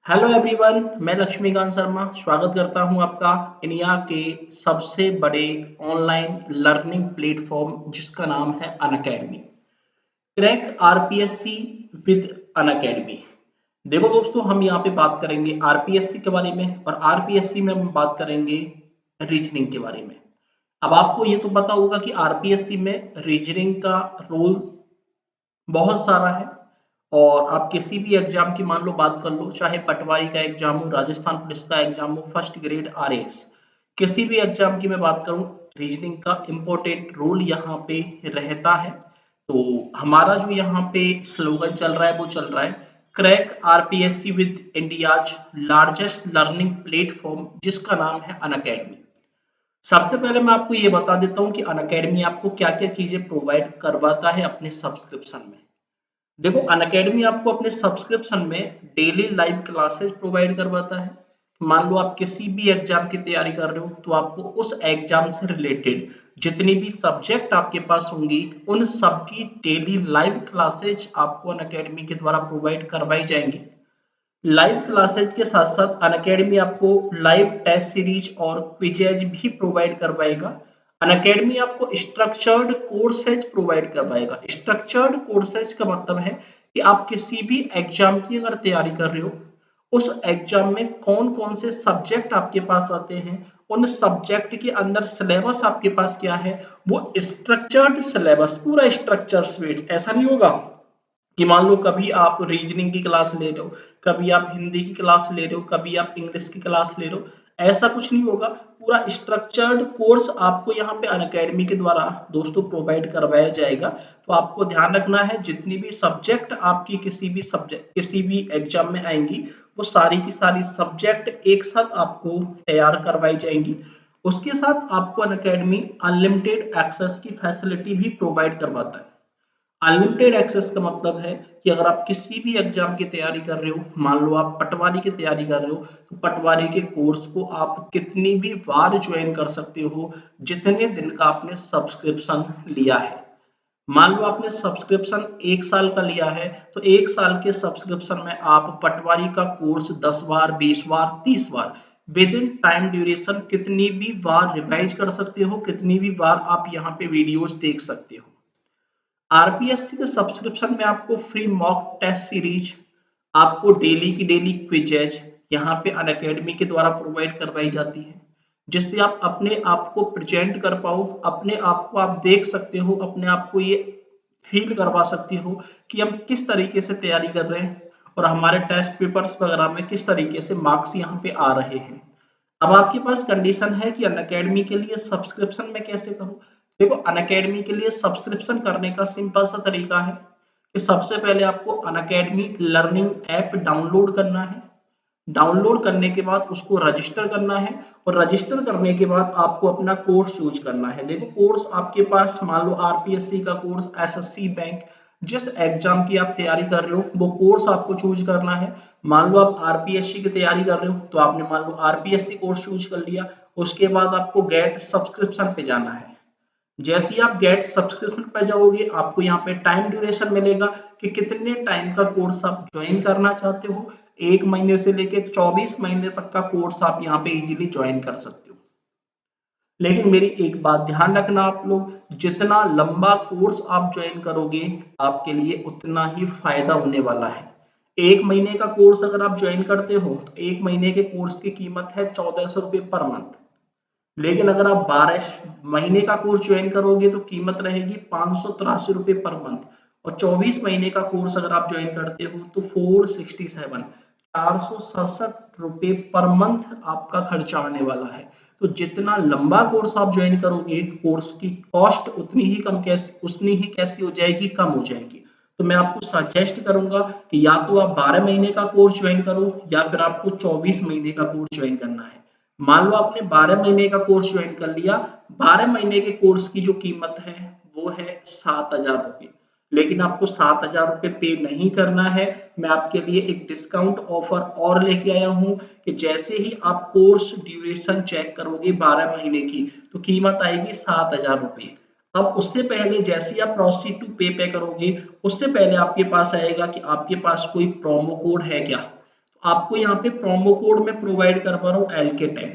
Hello everyone, मैं लक्ष्मीकांत शर्मा स्वागत करता हूं आपका इंडिया के सबसे बड़े ऑनलाइन लर्निंग प्लेटफॉर्म जिसका नाम है Unacademy. Crack RPSC with Unacademy. देखो दोस्तों, हम यहाँ पे बात करेंगे आरपीएससी के बारे में और आरपीएससी में हम बात करेंगे रीजनिंग के बारे में। अब आपको ये तो पता होगा कि आरपीएससी में रीजनिंग का रोल बहुत सारा है। और आप किसी भी एग्जाम की मान लो बात कर लो, चाहे पटवारी का एग्जाम हो, राजस्थान पुलिस का एग्जाम हो, फर्स्ट ग्रेड आरएएस, किसी भी एग्जाम की मैं बात करूं, रीजनिंग का इम्पोर्टेंट रोल यहाँ पे रहता है। तो हमारा जो यहाँ पे स्लोगन चल रहा है वो चल रहा है crack RPSC with India's largest learning platform जिसका नाम है अनअकैडमी। सबसे पहले मैं आपको ये बता देता हूँ कि अनअकैडमी आपको क्या क्या चीजें प्रोवाइड करवाता है अपने सब्सक्रिप्शन में। देखो, अनअकैडमी आपको अपने सब्सक्रिप्शन में डेली लाइव क्लासेस प्रोवाइड करवाता है। मान लो आप किसी भी एग्जाम की तैयारी कर रहे हो तो आपको उस एग्जाम से रिलेटेड जितनी भी सब्जेक्ट आपके पास होंगी उन सब की डेली लाइव क्लासेज आपको अनअकैडमी के द्वारा प्रोवाइड करवाई जाएंगी। लाइव क्लासेज के साथ साथ अनअकैडमी आपको लाइव टेस्ट सीरीज और क्विजेज भी प्रोवाइड करवाएगा। अनअकैडमी आपको स्ट्रक्चर्ड कोर्सेज प्रोवाइड करवाएगा। स्ट्रक्चर्ड कोर्सेज का मतलब है कि आप किसी भी एग्जाम की अगर तैयारी कर रहे हो, उस एग्जाम में कौन कौन से सब्जेक्ट आपके पास आते हैं, उन सब्जेक्ट के अंदर सिलेबस आपके पास क्या है, वो स्ट्रक्चर्ड सिलेबस, पूरा स्ट्रक्चर स्वीट। ऐसा नहीं होगा कि मान लो कभी आप रीजनिंग की क्लास ले रहे हो, कभी आप हिंदी की क्लास ले रहे हो, कभी आप इंग्लिश की क्लास ले रहे हो। ऐसा कुछ नहीं होगा। पूरा स्ट्रक्चर्ड कोर्स आपको यहाँ पे अनअकैडमी के द्वारा दोस्तों प्रोवाइड करवाया जाएगा। तो आपको ध्यान रखना है, जितनी भी सब्जेक्ट आपकी किसी भी एग्जाम में आएंगी, वो सारी की सारी सब्जेक्ट एक साथ आपको तैयार करवाई जाएंगी। उसके साथ आपको अनअकैडमी अनलिमिटेड एक्सेस की फैसिलिटी भी प्रोवाइड करवाता है। अनलिमिटेड एक्सेस का मतलब है कि अगर आप किसी भी एग्जाम की तैयारी कर रहे हो, मान लो आप पटवारी की तैयारी कर रहे हो, तो पटवारी के कोर्स को आप कितनी भी बार ज्वाइन कर सकते हो जितने दिन का आपने सब्सक्रिप्शन लिया है। मान लो आपने सब्सक्रिप्शन 1 साल का लिया है, तो 1 साल के सब्सक्रिप्शन में आप पटवारी का course 10 bar, 20 bar, 30 bar with in time duration कितनी भी बार रिवाइज कर सकते हो, कितनी भी बार आप यहाँ पे वीडियोज देख सकते हो। आरपीएससी के सब्सक्रिप्शन में आपको फ्री मॉक टेस्ट सीरीज, आपको डेली की डेली क्विजेज यहाँ पे अनअकैडमी के द्वारा प्रोवाइड करवाई जाती है, जिससे आप अपने आप को प्रेजेंट कर पाओ, अपने आप को आप देख सकते हो, अपने आप को ये फील करवा सकते हो कि हम किस तरीके से तैयारी कर रहे हैं और हमारे टेस्ट पेपर्स वगैरह में किस तरीके से मार्क्स यहाँ पे आ रहे हैं। अब आपके पास कंडीशन है कि अनअकैडमी के लिए सब्सक्रिप्शन मैं कैसे करूं। देखो, अनअकैडमी के लिए सब्सक्रिप्शन करने का सिंपल सा तरीका है कि सबसे पहले आपको अनअकैडमी लर्निंग ऐप डाउनलोड करना है। डाउनलोड करने के बाद उसको रजिस्टर करना है और रजिस्टर करने के बाद आपको अपना कोर्स चूज करना है। देखो, कोर्स आपके पास मान लो आरपीएससी का कोर्स, एसएससी बैंक, जिस एग्जाम की आप तैयारी कर रहे हो वो कोर्स आपको चूज करना है। मान लो आप आरपीएससी की तैयारी कर रहे हो तो आपने मान लो आरपीएससी कोर्स चूज कर लिया। उसके बाद आपको गेट सब्सक्रिप्शन पे जाना है। जैसे ही आप गेट सब्सक्रिप्शन पे जाओगे, आपको यहाँ पे टाइम ड्यूरेशन मिलेगा कि कितने टाइम का कोर्स आप ज्वाइन करना चाहते हो। 1 महीने से लेके 24 महीने तक का कोर्स आप यहाँ पे इजीली ज्वाइन कर सकते हो। लेकिन मेरी एक बात ध्यान रखना, आप लोग जितना लंबा कोर्स आप ज्वाइन करोगे आपके लिए उतना ही फायदा होने वाला है। 1 महीने का कोर्स अगर आप ज्वाइन करते हो तो 1 महीने के कोर्स की कीमत है 1400 रुपये पर मंथ। लेकिन अगर आप 12 महीने का कोर्स ज्वाइन करोगे तो कीमत रहेगी 583 रुपये पर मंथ। और 24 महीने का कोर्स अगर आप ज्वाइन करते हो तो 467 पर मंथ आपका खर्चा आने वाला है। तो जितना लंबा कोर्स आप ज्वाइन करोगे, कोर्स की कॉस्ट उतनी ही कैसी हो जाएगी, कम हो जाएगी। तो मैं आपको सजेस्ट करूंगा कि या तो आप 12 महीने का कोर्स ज्वाइन करो या फिर आपको 24 महीने का कोर्स ज्वाइन करना है। मान लो आपने 12 महीने का कोर्स ज्वाइन कर लिया। 12 महीने के कोर्स की जो कीमत है वो है 7,000 रुपये। लेकिन आपको 7,000 रुपये पे नहीं करना है। मैं आपके लिए एक डिस्काउंट ऑफर और लेके आया हूं कि जैसे ही आप कोर्स ड्यूरेशन चेक करोगे 12 महीने की, तो कीमत आएगी 7,000 रुपये। अब उससे पहले जैसे ही आप प्रोसीड टू पे करोगे, उससे पहले आपके पास आएगा कि आपके पास कोई प्रोमो कोड है क्या। आपको यहाँ पे प्रोमो कोड में प्रोवाइड कर पा रहा हूँ LK10।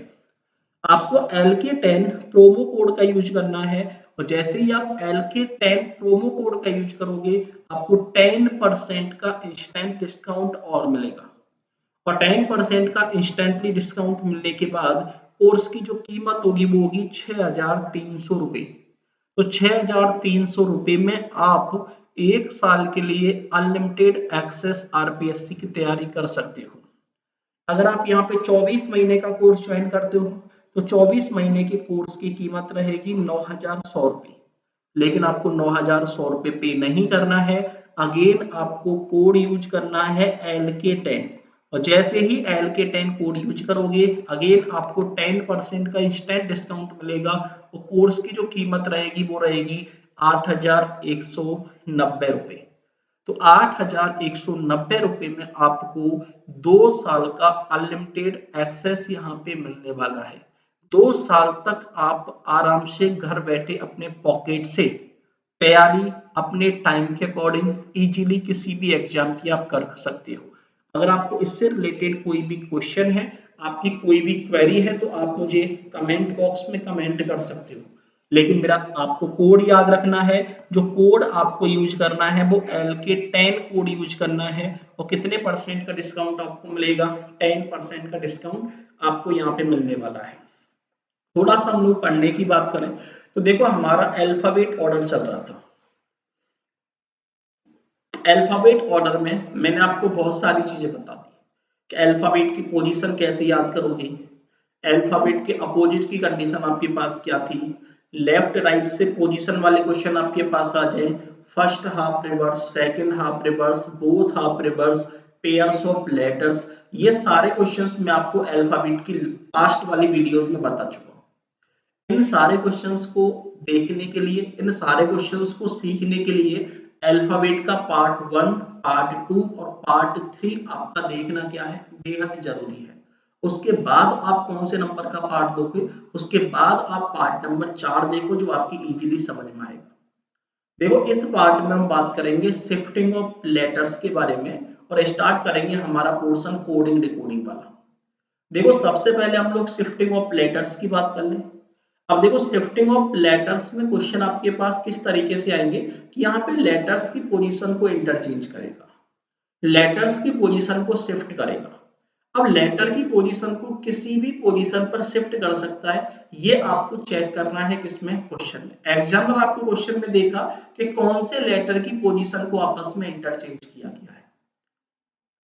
आपको LK10 प्रोमो कोड का यूज करना है और जैसे ही आप LK10 प्रोमो कोड का यूज करोगे आपको 10% का इंस्टेंट डिस्काउंट और मिलेगा। और 10% का इंस्टेंटली डिस्काउंट मिलने के बाद कोर्स की जो कीमत होगी वो होगी 6,300 रुपये। तो 6,300 रुपये में आप 1 साल के लिए अनलिमिटेड एक्सेस RPSC की तैयारी कर सकते हो। अगर आप यहाँ पे 24 महीने का कोर्स ज्वाइन करते हो तो 24 महीने के कोर्स की कीमत रहेगी 9,100 रुपये। लेकिन आपको 9,100 रुपये पे नहीं करना है। अगेन आपको कोड यूज करना है LK10 और जैसे ही LK10 कोड यूज करोगे अगेन आपको 10% का इंस्टेंट डिस्काउंट मिलेगा और कोर्स की जो कीमत रहेगी वो रहेगी 8,190 रुपये। तो 8,190 रुपये में आपको 2 साल का अनलिमिटेड एक्सेस यहाँ पे मिलने वाला है। 2 साल तक आप आराम से घर बैठे अपने पॉकेट से तैयारी अपने टाइम के अकॉर्डिंग इजीली किसी भी एग्जाम की आप कर सकते हो। अगर आपको इससे रिलेटेड कोई भी क्वेश्चन है, आपकी कोई भी क्वेरी है तो आप मुझे कमेंट बॉक्स में कमेंट कर सकते हो। लेकिन मेरा आपको कोड याद रखना है, जो कोड आपको यूज करना है वो LK10 कोड यूज करना है। और कितने परसेंट का डिस्काउंट आपको मिलेगा? 10% का डिस्काउंट आपको यहाँ पे मिलने वाला है। थोड़ा सा हम लोग पढ़ने की बात करें तो देखो हमारा अल्फाबेट ऑर्डर चल रहा था। अल्फाबेट ऑर्डर में मैंने आपको बहुत सारी चीजें बता दी कि अल्फाबेट की पोजीशन कैसे याद करोगे, अल्फाबेट के अपोजिट की कंडीशन आपके पास क्या थी, लेफ्ट राइट से पोजीशन वाले क्वेश्चन आपके पास आ जाए, first half reverse, second half reverse, both half reverse, pairs of letters, ये सारे क्वेश्चंस मैं आपको अल्फाबेट की पास्ट वाली वीडियोस में बता चुका हूं। इन सारे क्वेश्चंस को देखने के लिए, इन सारे क्वेश्चंस को सीखने के लिए अल्फाबेट का पार्ट 1, पार्ट 2 और पार्ट 3 आपका देखना क्या है, बेहद जरूरी है। उसके बाद आप कौन से नंबर का पार्ट दोगे, उसके बाद आप पार्ट नंबर 4 देखो जो आपकी इजीली समझ में आएगा। देखो इस पार्ट में हम बात करेंगे शिफ्टिंग ऑफ लेटर्स के बारे में और स्टार्ट करेंगे हमारा पोर्शन कोडिंग डिकोडिंग वाला। देखो सबसे पहले हम लोग शिफ्टिंग ऑफ लेटर्स की बात कर लें। अब देखो शिफ्टिंग ऑफ लेटर्स में क्वेश्चन आपके पास किस तरीके से आएंगे कि यहाँ पे लेटर्स की पोजीशन को इंटरचेंज करेगा, लेटर्स की पोजीशन को शिफ्ट करेगा। अब लेटर की पोजीशन को किसी भी पोजीशन पर शिफ्ट कर सकता है, ये आपको चेक करना है किसमें, क्वेश्चन में। एग्जाम्पल आपको क्वेश्चन में देखा कि कौन से लेटर की पोजीशन को आपस में इंटरचेंज किया गया है।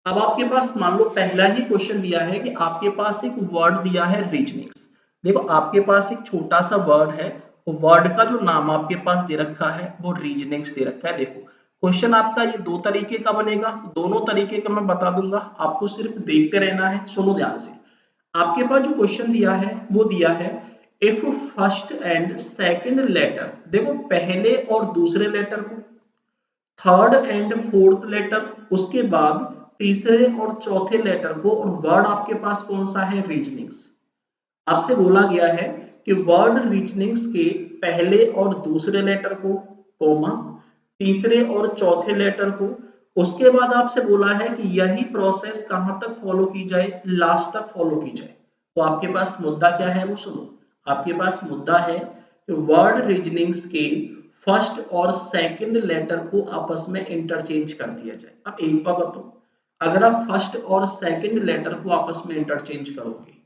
अब आपके पास मान लो पहला ही क्वेश्चन दिया है कि आपके पास एक वर्ड दिया है रीजनिंग्स। देखो आपके पास एक छोटा सा वर्ड है, वर्ड का जो नाम आपके पास दे रखा है वो रीजनिंग्स दे रखा है। देखो क्वेश्चन आपका ये 2 तरीके का बनेगा, दोनों तरीके का मैं बता दूंगा, आपको सिर्फ देखते रहना है। सुनो ध्यान से, आपके पास जो क्वेश्चन दिया है वो दिया है if first and second letter, देखो पहले और दूसरे लेटर को, थर्ड एंड फोर्थ लेटर, उसके बाद तीसरे और चौथे लेटर को, और वर्ड आपके पास कौन सा है, रीजनिंग्स। आपसे बोला गया है कि वर्ड रीजनिंग्स के पहले और दूसरे लेटर को, कॉमा, तीसरे और चौथे लेटर को, उसके बाद आपसे बोला है कि यही प्रोसेस कहां तक फॉलो की जाए, लास्ट तक फॉलो की जाए। तो आपके पास मुद्दा क्या है वो सुनो। आपके पास मुद्दा है कि वर्ड रीजनिंग्स के फर्स्ट और सेकंड लेटर को आपस में इंटरचेंज कर दिया जाए। अब एक बात बताओ, अगर आप फर्स्ट और सेकंड लेटर को आपस में इंटरचेंज करोगे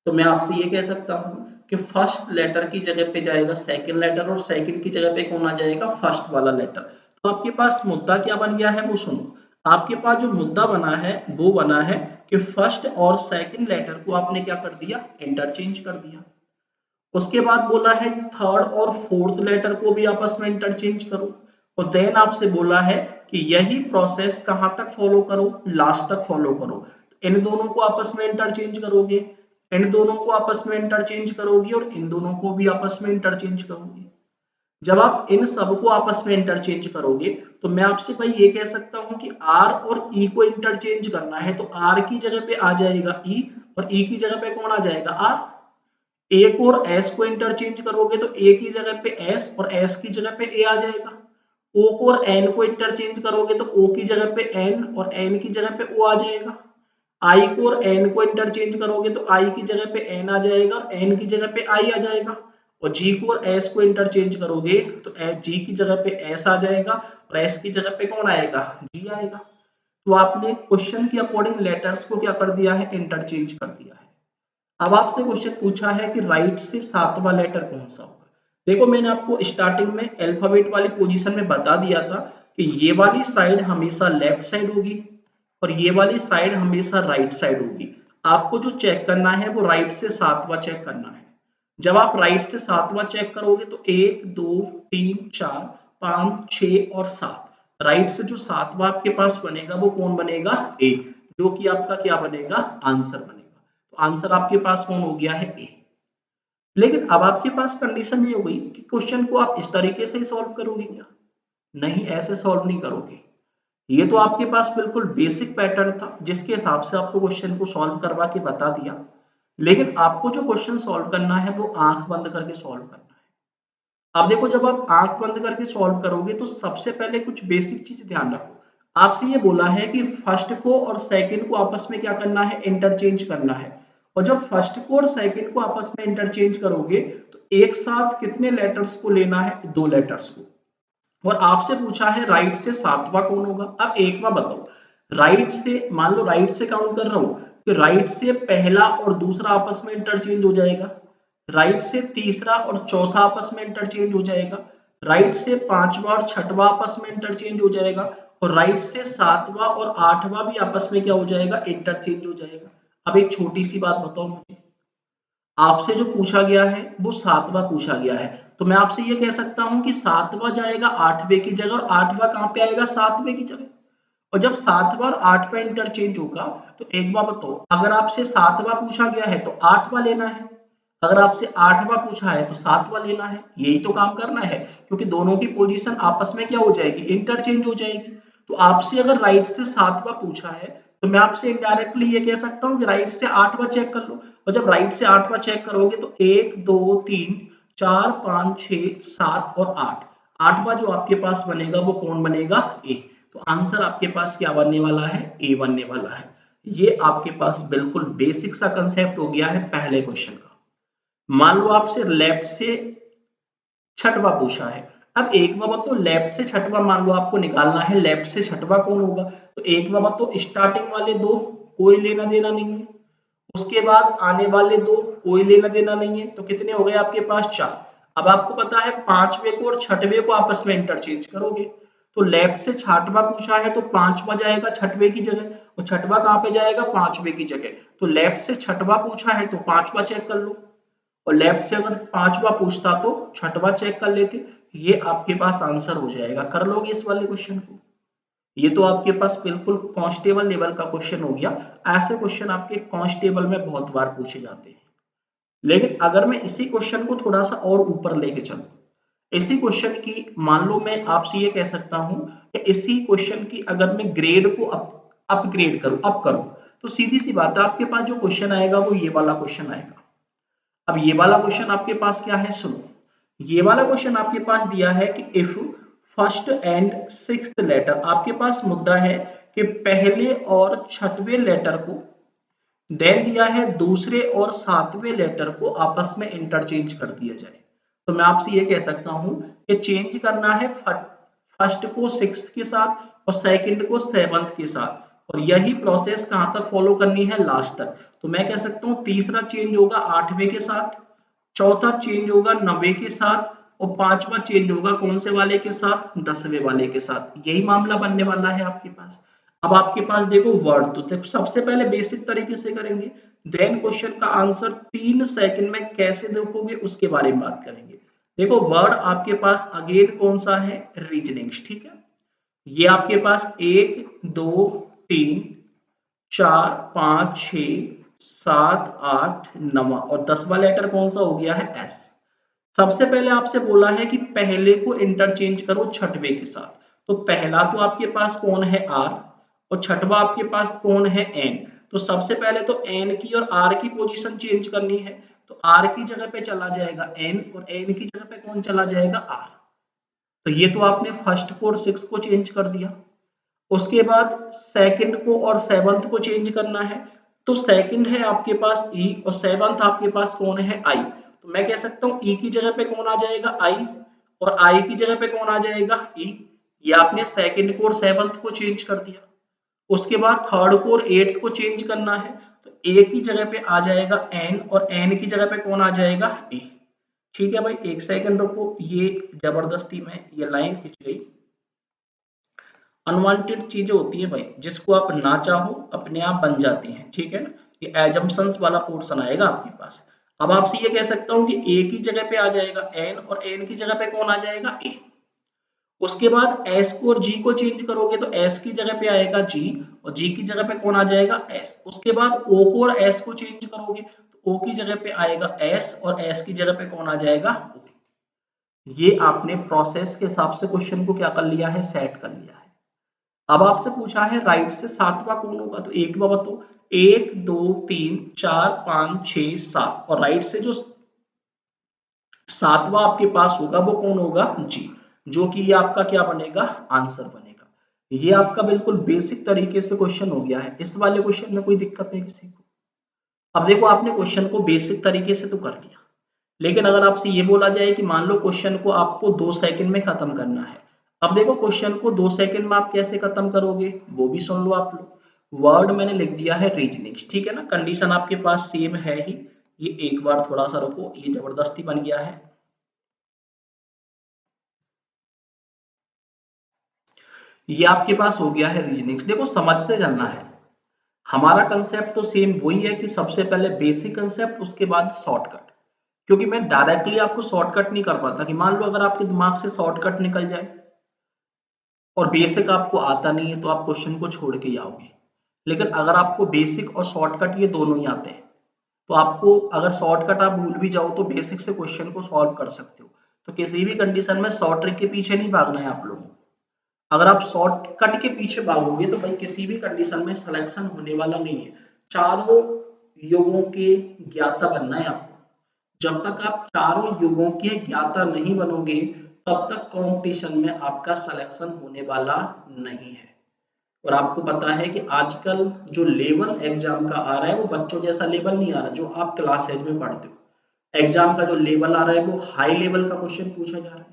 तो मैं आपसे ये कह सकता हूं कि फर्स्ट लेटर की जगह पे जाएगा सेकंड लेटर और सेकंड की जगह पे कौन आ जाएगा, फर्स्ट वाला लेटर। तो आपके पास मुद्दा क्या बन गया है वो सुनो। आपके पास जो मुद्दा बना है वो बना है कि फर्स्ट और सेकंड लेटर को आपने क्या कर दिया, इंटरचेंज कर दिया। उसके बाद बोला है थर्ड और फोर्थ लेटर को भी आपस में इंटरचेंज करो, और देन आपसे बोला है कि यही प्रोसेस कहां तक फॉलो करो, लास्ट तक फॉलो करो। इन दोनों को आपस में इंटरचेंज करोगे, इन दोनों को आपस में इंटरचेंज करोगे और इन दोनों को भी आपस में इंटरचेंज करोगे। जब आप इन सब को आपस में इंटरचेंज करोगे तो मैं आपसे भाई ये कह सकता हूं कि R और E को इंटरचेंज करना है तो R की जगह पे आ जाएगा E और E की जगह पे कौन आ जाएगा, R। ए को और एस को इंटरचेंज करोगे तो ए की जगह पे एस और एस की जगह पे ए आ जाएगा। ओ को और एन को इंटरचेंज करोगे तो ओ की जगह पे एन और एन की जगह पे ओ आ जाएगा। आई को और एन को इंटरचेंज करोगे तो आई की जगह पे एन आ जाएगा और एन की जगह पे आई आ जाएगा। और जी को और एस को इंटरचेंज करोगे तो जी की जगह पे एस आ जाएगा और एस की जगह पे कौन आएगा, जी आएगा। तो आपने क्वेश्चन के अकॉर्डिंग लेटर्स को क्या कर दिया है, इंटरचेंज कर दिया है। अब आपसे क्वेश्चन पूछा है कि राइट से सातवां लेटर कौन सा होगा। देखो मैंने आपको स्टार्टिंग में अल्फाबेट वाली पोजीशन में बता दिया था कि ये वाली साइड हमेशा लेफ्ट साइड होगी और ये वाली साइड हमेशा राइट साइड होगी। आपको जो चेक करना है वो राइट से सातवां चेक करना है। जब आप राइट से सातवां चेक करोगे तो 1 2 3 4 5 6 और 7, राइट से जो सातवां आपके पास बनेगा वो कौन बनेगा, ए, जो कि आपका क्या बनेगा, आंसर बनेगा। तो आंसर आपके पास कौन हो गया है, ए। लेकिन अब आपके पास कंडीशन ये हो गई कि क्वेश्चन को आप इस तरीके से सॉल्व करोगे क्या, नहीं ऐसे सॉल्व नहीं करोगे। ये तो आपके पास बिल्कुल बेसिक पैटर्न था जिसके हिसाब से आपको क्वेश्चन को सॉल्व करवा के बता दिया। लेकिन आपको जो क्वेश्चन सॉल्व करना है वो आंख बंद करके सॉल्व करना है। अब देखो जब आप आंख बंद करके सॉल्व करोगे तो सबसे पहले कुछ बेसिक चीज ध्यान रखो। आपसे ये बोला है कि फर्स्ट को और सेकंड को आपस में क्या करना है, इंटरचेंज करना है। और जब फर्स्ट को और सेकंड को आपस में इंटरचेंज करोगे तो एक साथ कितने लेटर्स को लेना है, 2 लेटर्स को। और आपसे पूछा है राइट से सातवां कौन होगा। अब एक बार बताओ, राइट से मान लो राइट से काउंट कर रहा हूं कि राइट से पहला और दूसरा आपस में इंटरचेंज हो जाएगा, राइट से तीसरा और चौथा आपस में इंटरचेंज हो जाएगा, राइट से पांचवा और छठवां आपस में इंटरचेंज हो जाएगा और राइट से सातवां और आठवां भी आपस में क्या हो जाएगा, इंटरचेंज हो जाएगा। अब एक छोटी सी बात बताओ मुझे, आपसे जो पूछा गया है वो सातवां पूछा गया है, तो मैं आपसे ये कह सकता हूं कि सातवां जाएगा आठवें की जगह और आठवां कहां पे आएगा, सातवें की जगह। और जब सातवां और आठवां इंटरचेंज होगा तो एक बार बताओ, अगर आपसे सातवां पूछा गया है तो आठवां लेना है, अगर आपसे आठवां पूछा है तो सातवां लेना है, यही तो काम करना है। क्योंकि दोनों की पोजीशन आपस में क्या हो जाएगी, इंटरचेंज हो जाएगी। तो आपसे अगर राइट से सातवां पूछा है तो मैं आपसे इनडायरेक्टली ये कह सकता हूँ कि राइट से आठवां चेक कर लो। और जब राइट से आठवां चेक करोगे तो 1 2 3 4 5 6 7 और 8, आठवां जो आपके पास बनेगा वो कौन बनेगा, ए। तो आंसर आपके पास क्या बनने वाला है, ए बनने वाला है। ये आपके पास बिल्कुल बेसिक सा कंसेप्ट हो गया है पहले क्वेश्चन का। मान लो आपसे लेफ्ट से छठवां पूछा है। अब एक बार तो लेफ्ट से छठवां मान लो आपको निकालना है, लेफ्ट से छठवां कौन होगा। तो एक बार तो स्टार्टिंग वाले दो कोई लेना देना नहीं है, उसके बाद आने वाले दो कोई लेना देना नहीं है, तो कितने हो गए आपके पास, 4। अब आपको पता है पांचवें को और छठवें को आपस में इंटरचेंज करोगे। तो लेफ्ट से छठवां पूछा है तो पांचवा जाएगा छठवें की जगह और छठवां कहां पे जाएगा, पांचवें की जगह। तो लेफ्ट से छठवां पूछा है तो पांचवा चेक कर लो और लेफ्ट से अगर पांचवा पूछता तो छठवां चेक कर लेते। ये आपके पास आंसर हो जाएगा। कर लोगे इस वाले क्वेश्चन को। ये तो आपके पास बिल्कुल कांस्टेबल लेवल का क्वेश्चन हो गया। ऐसे क्वेश्चन आपके कांस्टेबल में बहुत बार पूछे जाते हैं। लेकिन अगर मैं इसी क्वेश्चन को थोड़ा सा और ऊपर लेके चलूं, इसी क्वेश्चन की मान लो मैं आपसे ये कह सकता हूं कि इसी क्वेश्चन की अगर मैं ग्रेड को अपग्रेड करूं, अप करूं, तो सीधी सी बात है आपके पास जो क्वेश्चन आएगा वो ये वाला क्वेश्चन आएगा। अब ये वाला क्वेश्चन आपके पास क्या है, सुनो। ये वाला क्वेश्चन आपके पास दिया है कि if first and sixth letter, आपके पास मुद्दा है कि पहले और छठवें लेटर को, देन दिया है दूसरे और सातवें लेटर को आपस में इंटरचेंज कर दिया जाए। तो मैं आपसे ये कह सकता हूं कि चेंज करना है फर्स्ट को सिक्स्थ के साथ और सेकंड को सेवंथ के साथ, और यही प्रोसेस कहां तक फॉलो करनी है, लास्ट तक। तो मैं कह सकता हूं तीसरा चेंज होगा आठवें के साथ, चौथा चेंज होगा नवे के साथ और पांचवा चेंज होगा कौन से वाले के साथ, 10वें वाले के साथ। यही मामला बनने वाला है आपके पास। अब आपके पास देखो वर्ड, तो देखो सबसे पहले बेसिक तरीके से करेंगे, देन क्वेश्चन का आंसर 3 सेकंड में कैसे देखोगे उसके बारे में बात करेंगे। देखो वर्ड आपके पास अगेन कौन सा है, रीजनिंग्स, ठीक है। ये आपके पास 1 2 3 4 5 6 7 8 9 और 10वां लेटर कौन सा हो गया है, एस। सबसे पहले आपसे बोला है कि पहले को इंटरचेंज करो छठवें के साथ। तो पहला तो आपके पास कौन है, आर, और छठवा आपके पास कौन है, एन। तो सबसे पहले तो एन की और आर की पोजीशन चेंज करनी है। तो आर की जगह पे चला जाएगा एन और एन की जगह पे कौन चला जाएगा, आर। तो ये तो आपने फर्स्ट को और सिक्स को चेंज कर दिया। उसके बाद सेकंड को और सेवंथ को चेंज करना है। तो सेकंड है आपके पास ई और सेवंथ आपके पास कौन है आई। तो मैं कह सकता हूँ ई की जगह पे कौन आ जाएगा आई, और आई की जगह पे कौन आ जाएगा ई। ये आपने सेकंड को और सेवंथ को चेंज कर दिया। उसके बाद थर्ड को और एट्थ को चेंज करना है, तो ए की जगह पे आ जाएगा एन और एन की जगह पे कौन आ जाएगा ए। ठीक है भाई, एक सेकंड रुको, ये जबरदस्ती में ये लाइन खिंच गई। अनवांटेड चीजें होती है भाई, जिसको आप ना चाहो अपने आप बन जाती हैं, ठीक है ना। ये एजम्पशंस वाला पोर्शन आएगा आपके पास। अब आपसे ये कह सकता हूँ कि ए की जगह पे आ जाएगा एन और एन की जगह पे कौन आ जाएगा ए। उसके बाद एस को और जी को चेंज करोगे तो एस की जगह पे आएगा जी और जी की जगह पे कौन आ जाएगा एस। उसके बाद ओ को और एस को चेंज करोगे तो ओ की जगह पे आएगा एस और एस की जगह पे कौन आ जाएगा ओ। ये आपने प्रोसेस के हिसाब से क्वेश्चन को क्या कर लिया है, सेट कर लिया है। अब आपसे पूछा है राइट से सातवां कौन होगा, तो एक बार बताओ, 1 2 3 4 5 6 7 और राइट से जो सातवां आपके पास होगा वो कौन होगा जी, जो कि ये आपका क्या बनेगा, आंसर बनेगा। ये आपका बिल्कुल बेसिक तरीके से क्वेश्चन हो गया है। इस वाले क्वेश्चन में कोई दिक्कत नहीं किसी को। अब देखो आपने क्वेश्चन को बेसिक तरीके से तो कर लिया, लेकिन अगर आपसे ये बोला जाए कि मान लो क्वेश्चन को आपको 2 सेकंड में खत्म करना है। अब देखो क्वेश्चन को 2 सेकंड में आप कैसे खत्म करोगे वो भी सुन लो आप लोग। वर्ड मैंने लिख दिया है रीजनिंग, ठीक है ना, कंडीशन आपके पास सेम है ही। ये एक बार थोड़ा सा रुको, ये जबरदस्ती बन गया है। ये आपके पास हो गया है रीजनिंग्स। देखो समझ से चलना है, हमारा कंसेप्ट तो सेम वही है कि सबसे पहले बेसिक कंसेप्ट उसके बाद शॉर्टकट। क्योंकि मैं डायरेक्टली आपको शॉर्टकट नहीं कर पाता कि मान लो अगर आपके दिमाग से शॉर्टकट निकल जाए और बेसिक आपको आता नहीं है तो आप क्वेश्चन को छोड़ के ही आओगे। लेकिन अगर आपको बेसिक और शॉर्टकट ये दोनों ही आते हैं तो आपको अगर शॉर्टकट आप भूल भी जाओ तो बेसिक से क्वेश्चन को सॉल्व कर सकते हो। तो किसी भी कंडीशन में शॉर्ट ट्रिक के पीछे नहीं भागना है आप लोगों को। अगर आप शॉर्टकट के पीछे भागोगे तो भाई किसी भी कंडीशन में सिलेक्शन होने वाला नहीं है। चारों युगों के ज्ञाता बनना है आपको। जब तक आप चारों युगों के ज्ञाता नहीं बनोगे तब तक कंपटीशन में आपका सिलेक्शन होने वाला नहीं है। और आपको पता है कि आजकल जो लेवल एग्जाम का आ रहा है वो बच्चों जैसा लेवल नहीं आ रहा जो आप क्लास एज में पढ़ते हो। एग्जाम का जो लेवल आ रहा है वो हाई लेवल का क्वेश्चन पूछा जा रहा है।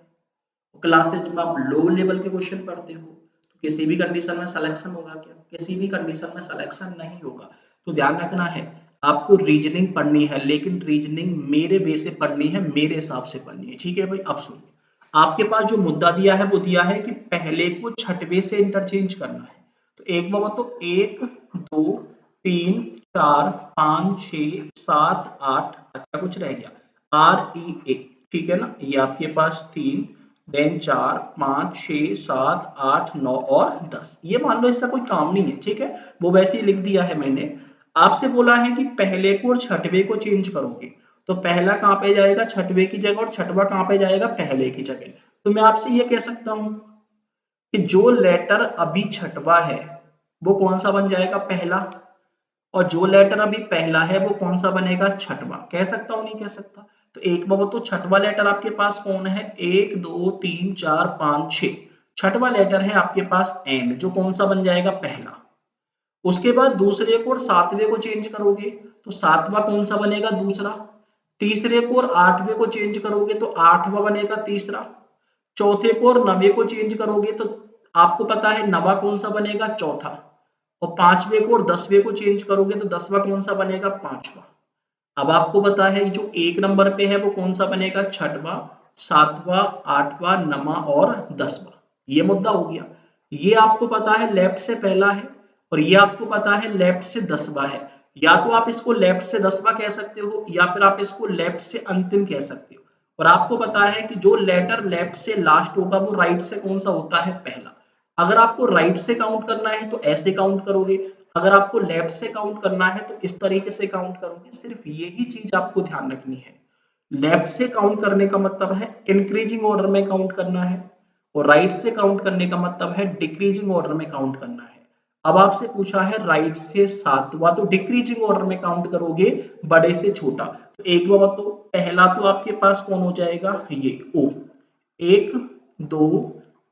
क्लासेज में आप लो लेवल के क्वेश्चन पढ़ते हो तो किसी भी कंडीशन में सिलेक्शन होगा क्या, किसी भी कंडीशन में सिलेक्शन नहीं होगा। तो ध्यान रखना है, आपको रीजनिंग पढ़नी है लेकिन रीजनिंग मेरे वे से पढ़नी है, मेरे हिसाब से पढ़नी है, ठीक है भाई। अब सुनिए, आपके पास जो मुद्दा दिया है वो दिया है कि पहले को छठवे से इंटरचेंज करना है। तो एक बार तो 1 2 3 4 5 6 7 8, अच्छा कुछ रह गया, RE, ठीक है ना, ये आपके पास 3 देन 4 5 6 7 8 9 और 10। ये मान लो इसका कोई काम नहीं है, ठीक है, वो वैसे ही लिख दिया है मैंने। आपसे बोला है कि पहले को और छठवे को चेंज करोगे, तो पहला कहाँ पे जाएगा, छठवे की जगह, और छठवा कहाँ पे जाएगा, पहले की जगह। तो मैं आपसे ये कह सकता हूँ कि जो लेटर अभी छठवा है वो कौन सा बन जाएगा, पहला, और जो लेटर अभी पहला है वो कौन सा बनेगा, छठवा। कह सकता हूं नहीं कह सकता। तो एक बार तो छठवा लेटर आपके पास कौन है, 1 2 3 4 5 6, छठवा लेटर है आपके पास एन, जो कौन सा बन जाएगा, पहला। उसके बाद दूसरे को और सातवें को चेंज करोगे तो सातवां कौन सा बनेगा, दूसरा। तीसरे को और आठवें को चेंज करोगे तो आठवां बनेगा तीसरा। चौथे को और नवे को चेंज करोगे तो आपको पता है नवा कौन सा बनेगा, चौथा। और पांचवे को और 10वें को चेंज करोगे तो 10वां कौन सा बनेगा, पांचवा। अब आपको पता है जो एक नंबर पे है वो कौन सा बनेगा, छठवा, सातवां, आठवां, नवा और 10वां। ये मुद्दा हो गया। ये आपको पता है लेफ्ट से पहला है और ये आपको पता है लेफ्ट से 10वां है। या तो आप इसको लेफ्ट से 10वां कह सकते हो या फिर आप इसको लेफ्ट से अंतिम कह सकते हो। और आपको पता है कि जो लेटर लेफ्ट से लास्ट होगा वो राइट से कौन सा होता है, पहला। अगर आपको राइट से काउंट करना है तो ऐसे काउंट करोगे, अगर आपको लेफ्ट से काउंट करना है तो इस तरीके से काउंट करोगे। सिर्फ यही चीज आपको ध्यान रखनी है। लेफ्ट से काउंट करने का मतलब है इंक्रीजिंग ऑर्डर में काउंट करना है और राइट से काउंट करने का मतलब है डिक्रीजिंग ऑर्डर में काउंट करना है। अब आपसे पूछा है राइट से सातवां, तो डिक्रीजिंग ऑर्डर में काउंट करोगे, बड़े से छोटा। तो एक बार तो पहला तो आपके पास कौन हो जाएगा, ये ओ। 1 2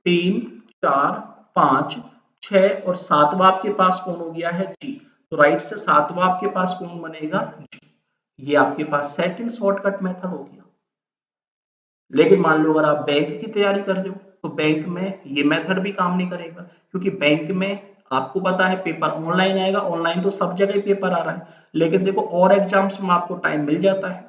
3 4 5 6 और सातवां आपके पास कौन हो गया है, जी। तो राइट से सातवां आपके पास कौन बनेगा, जी। ये आपके पास सेकंड शॉर्टकट मेथड हो गया। लेकिन मान लो अगर आप बैंक की तैयारी कर रहे हो तो बैंक में ये मेथड भी काम नहीं करेगा, क्योंकि बैंक में आपको पता है पेपर ऑनलाइन आएगा, ऑनलाइन तो सब जगह पेपर आ रहा है। लेकिन देखो और एग्जाम्स में आपको टाइम मिल जाता है,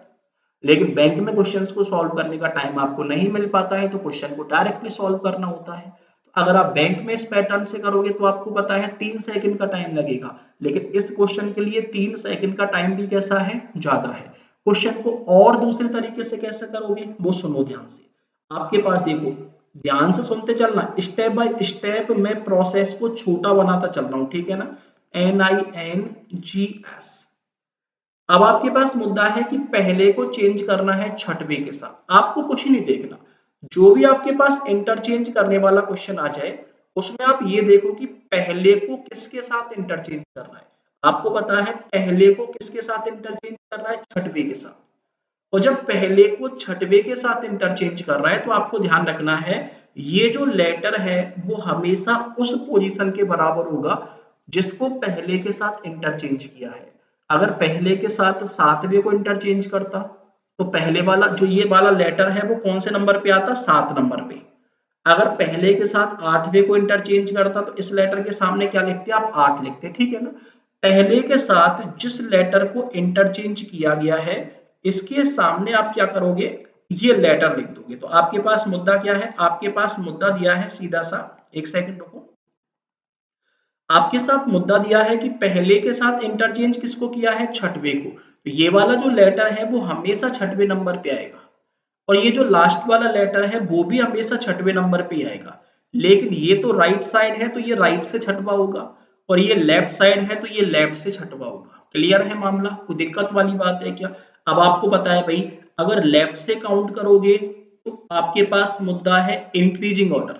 लेकिन बैंक में क्वेश्चंस को सॉल्व करने का टाइम आपको नहीं मिल पाता है, तो क्वेश्चन को डायरेक्टली सॉल्व करना होता है। तो अगर आप बैंक में इस पैटर्न से करोगे तो आपको पता है 3 सेकंड का टाइम लगेगा, लेकिन इस क्वेश्चन के लिए 3 सेकंड का टाइम भी कैसा है, ज्यादा है। क्वेश्चन को और दूसरे तरीके से कैसे करोगे वो सुनो ध्यान से। आपके पास देखो, ध्यान से सुनते चलना, स्टेप बाय स्टेप मैं प्रोसेस को छोटा बनाता चल रहा हूं, ठीक है ना। NINGS। अब आपके पास मुद्दा है कि पहले को चेंज करना है छठवें के साथ। आपको कुछ नहीं देखना, जो भी आपके पास इंटरचेंज करने वाला क्वेश्चन आ जाए उसमें आप ये देखो कि पहले को किसके साथ इंटरचेंज कर रहा है। आपको पता है पहले को किसके साथ इंटरचेंज कर रहा है, छठवें के साथ। और जब पहले को छठवें के साथ इंटरचेंज कर रहा है तो आपको ध्यान रखना है ये जो लेटर है वो हमेशा उस पोजीशन के बराबर होगा जिसको पहले के साथ इंटरचेंज किया है। अगर पहले के साथ सातवें को इंटरचेंज करता तो पहले वाला जो ये वाला लेटर है वो कौन से नंबर पे आता, 7 नंबर पे। अगर पहले के साथ आठवें को इंटरचेंज करता तो इस लेटर के सामने क्या लिखते, आप 8 लिखते, ठीक है ना। पहले के साथ जिस लेटर को इंटरचेंज किया गया है इसके सामने आप क्या करोगे, ये लेटर लिख दोगे। तो आपके पास मुद्दा क्या है, आपके पास मुद्दा दिया है सीधा सा, एक सेकंड रुको। आपके साथ मुद्दा दिया है कि पहले के साथ इंटरचेंज किसको किया है, छठवें को। तो ये वाला जो लेटर है वो हमेशा छठवें नंबर पे आएगा, और ये जो लास्ट वाला लेटर है वो भी हमेशा छठवें नंबर पे आएगा। लेकिन ये तो राइट साइड है तो ये राइट से छठवा होगा, और ये लेफ्ट साइड है तो ये लेफ्ट से छठवा होगा। क्लियर है मामला, कोई दिक्कत वाली बात है क्या। अब आपको पता है भाई, अगर लेफ्ट से काउंट करोगे तो आपके पास मुद्दा है इंक्रीजिंग ऑर्डर,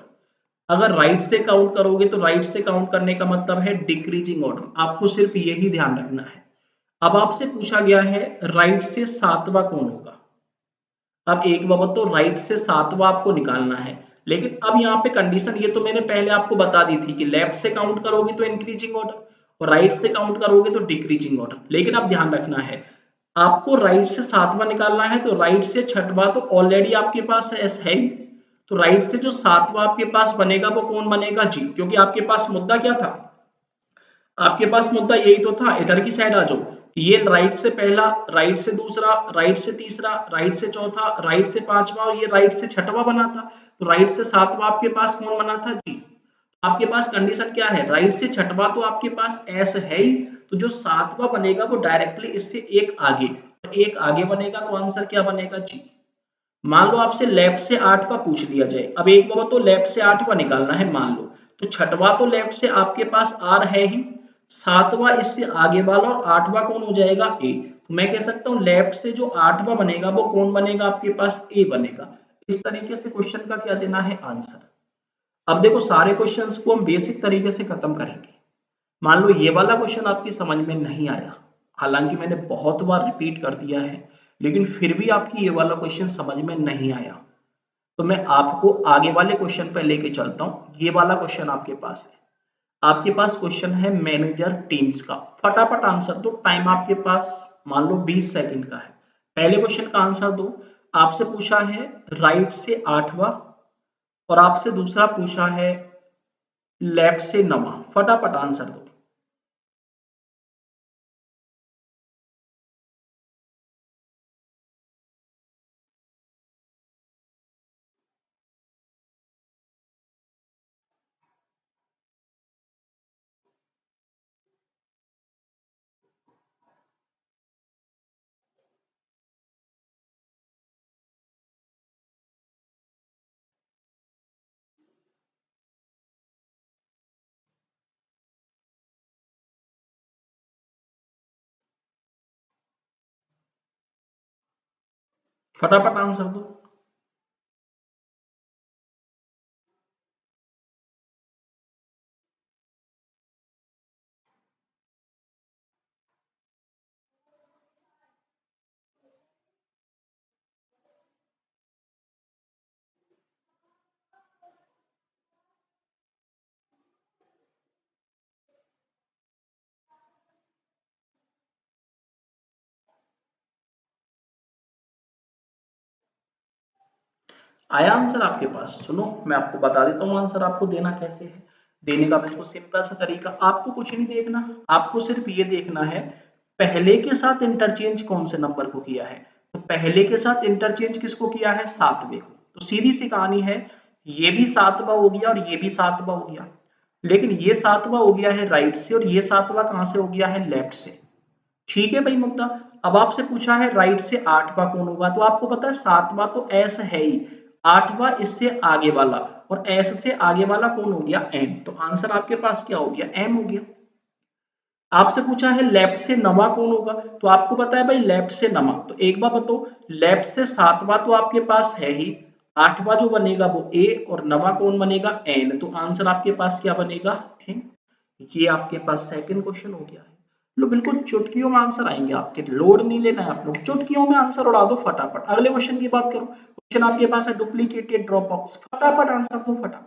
अगर राइट से काउंट करोगे तो राइट से काउंट करने का मतलब है डिक्रीजिंग ऑर्डर। आपको सिर्फ यही ध्यान रखना है। अब आपसे पूछा गया है राइट से सातवां कौन होगा। अब एक बाबत तो राइट से सातवां आपको निकालना है, लेकिन अब यहाँ पे कंडीशन, ये तो मैंने पहले आपको बता दी थी कि लेफ्ट से काउंट करोगे तो इंक्रीजिंग ऑर्डर और राइट से काउंट करोगे तो डिक्रीजिंग ऑर्डर। लेकिन अब ध्यान रखना है, आपको राइट से सातवां निकालना है तो राइट से छठवां तो ऑलरेडी आपके पास है ही। तो राइट से जो सातवां आपके पास बनेगा वो कौन बनेगा, जी। क्योंकि आपके पास मुद्दा क्या था, आपके पास मुद्दा यही तो था, इधर की साइड आ जाओ। ये राइट से पहला, राइट से दूसरा, राइट से तीसरा, राइट से चौथा, राइट से पांचवा और ये राइट से छठवा बना था। तो राइट से सातवां आपके पास कौन बना था, जी। आपके पास कंडीशन क्या है, राइट से छठवा तो आपके पास एस है ही, तो जो सातवां बनेगा वो डायरेक्टली इससे एक आगे, और एक आगे बनेगा तो आंसर क्या बनेगा, जी। मान लो आपसे लेफ्ट से आठवां पूछ लिया जाए, अब एक बार तो लेफ्ट से आठवां निकालना है मान लो, तो छठवां तो लेफ्ट से आपके पास आर है ही, सातवां इससे आगे वाला और आठवां कौन हो जाएगा, ए। तो मैं कह सकता हूँ लेफ्ट से जो आठवां बनेगा वो कौन बनेगा, आपके पास ए बनेगा। इस तरीके से क्वेश्चन का क्या देना है, आंसर। अब देखो सारे क्वेश्चंस को हम बेसिक तरीके से खत्म करेंगे। मान लो ये वाला क्वेश्चन आपकी समझ में नहीं आया, हालांकि मैंने बहुत बार रिपीट कर दिया है, लेकिन फिर भी आपकी ये वाला क्वेश्चन समझ में नहीं आया, तो मैं आपको आगे वाले क्वेश्चन पर लेके चलता हूं। ये वाला क्वेश्चन आपके पास है, आपके पास क्वेश्चन है मैनेजर टीम्स का। फटाफट आंसर दो, टाइम आपके पास मान लो 20 सेकंड का है। पहले क्वेश्चन का आंसर दो। आपसे पूछा है राइट से आठवां, और आपसे दूसरा पूछा है लेफ्ट से नवा। फटाफट आंसर दो। फटाफट आंसर दो। आया आंसर आपके पास? सुनो मैं आपको बता देता हूँ आंसर आपको देना कैसे है। देने का बिल्कुल सिंपल सा तरीका, आपको कुछ नहीं देखना, आपको सिर्फ ये देखना है पहले के साथ इंटरचेंज कौन से नंबर को किया है। तो पहले के साथ इंटरचेंज किसको किया है? 7वें को। तो सीधी सी कहानी है, ये भी 7वां हो गया और ये भी 7वां हो गया, लेकिन ये 7वां हो गया है राइट से और ये 7वां कहां से हो गया है? लेफ्ट से। ठीक है भाई मुद्दा। अब आपसे पूछा है राइट से 8वां कौन होगा, तो आपको पता है 7वां तो एस है ही, 8वां इससे आगे वाला, और एस से आगे वाला कौन हो गया? एम। तो आंसर आपके पास क्या हो गया? एम हो गया। आपसे पूछा है लेफ्ट से 9वां कौन होगा, तो आपको पता है भाई लेफ्ट से 9वां, तो एक बार बताओ, लेफ्ट से 7वां तो आपके पास है ही, 8वां जो बनेगा वो ए और 9वां कौन बनेगा? एन। तो आंसर आपके पास क्या बनेगा? एन। ये आपके पास सेकंड क्वेश्चन हो गया है। लो बिल्कुल चुटकियों में आंसर आएंगे आपके, लोड नहीं लेना है आप लोग, चुटकियों में आंसर उड़ा दो फटाफट। अगले क्वेश्चन की बात करो, क्वेश्चन आपके पास है डुप्लीकेटेड ड्रॉप बॉक्स, फटाफट आंसर दो फटाफट।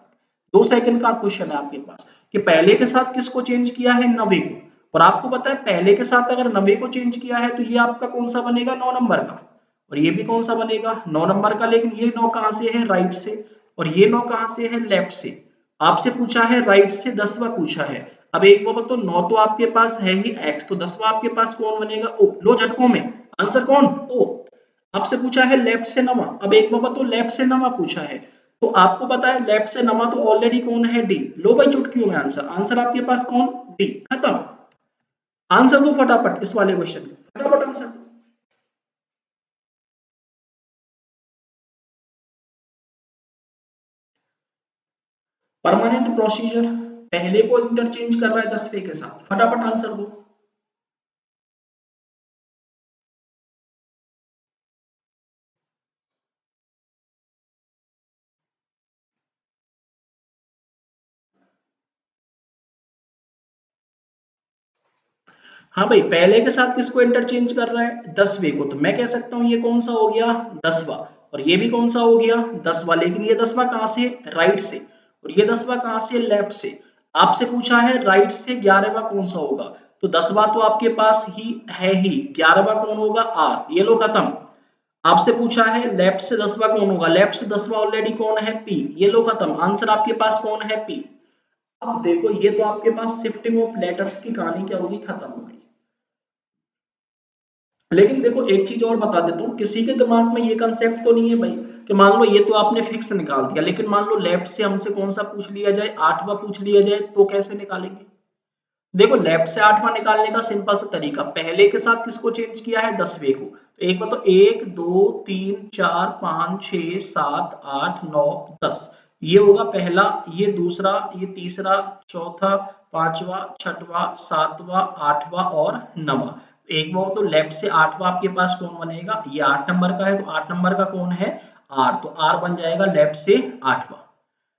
2 सेकंड का क्वेश्चन है आपके पास कि पहले के साथ किसको चेंज किया है? 90 को। और आपको पता है पहले के साथ अगर 90 को चेंज किया है तो ये आपका कौन सा बनेगा? 9 नंबर का। और ये भी कौन सा बनेगा? 9 नंबर का। लेकिन ये 9 कहां से है? राइट से। और ये 9 कहां से है? लेफ्ट से। आपसे पूछा है राइट से 10वां पूछा है। अब एक बार तो 9 तो आपके पास है ही एक्स, तो 10वां आपके पास कौन बनेगा? ओ। लो झटकों में आंसर कौन? ओ। आपसे पूछा है लेफ्ट से 9वां, अब एक बार तो लेफ्ट से 9वां पूछा है, तो आपको पता है लेफ्ट से 9वां तो ऑलरेडी कौन है? डी। लो भाई चुटकियों में आंसर, आंसर आपके पास कौन? डी। खत्म। आंसर दो फटाफट इस वाले क्वेश्चन का, फटाफट आंसर दो। परमानेंट प्रोसीजर, पहले को इंटरचेंज कर रहा है 10वें के साथ, फटाफट आंसर दो। हाँ भाई, पहले के साथ किसको इंटरचेंज कर रहा है? 10वें को। तो मैं कह सकता हूँ ये कौन सा हो गया? 10वां। और ये भी कौन सा हो गया? 10वां। लेकिन ये 10वां कहाँ से? राइट से। और ये 10वां कहाँ से? लेफ्ट से। आपसे पूछा है राइट से 11वां कौन सा होगा, तो 10वां तो आपके पास ही है ही, 11वां कौन होगा? आर। ये लो खत्म। आपसे पूछा है लेफ्ट से 10वां कौन होगा, लेफ्ट से 10वां ऑलरेडी कौन है? पी। ये लो खत्म। आंसर आपके पास कौन है? पी। अब देखो ये तो आपके पास शिफ्टिंग ऑफ लेटर्स की कहानी क्या होगी? खत्म हो गई। लेकिन देखो एक चीज और बता देता हूँ, किसी के दिमाग में ये कंसेप्ट तो नहीं है भाई कि मान लो ये तो आपने फिक्स निकाल दिया, लेकिन मान लो लेफ्ट से हमसे कौन सा पूछ लिया जाए? 8वां पूछ लिया जाए, तो कैसे निकालेंगे? देखो लेफ्ट से 8वां निकालने का सिंपल सा तरीका, पहले के साथ किसको चेंज किया है? 10वें को। तो एक बार तो 1 2 3 4 5 6 7 8 9 10, ये होगा पहला, ये दूसरा, ये तीसरा, चौथा, पांचवा, छठवां, सातवां, आठवां और 9वां। एक बार तो लेफ्ट से 8वां आपके पास कौन बनेगा? ये 8 नंबर का है, तो 8 नंबर का कौन है? आर। तो आर बन जाएगा लेफ्ट से 8वां।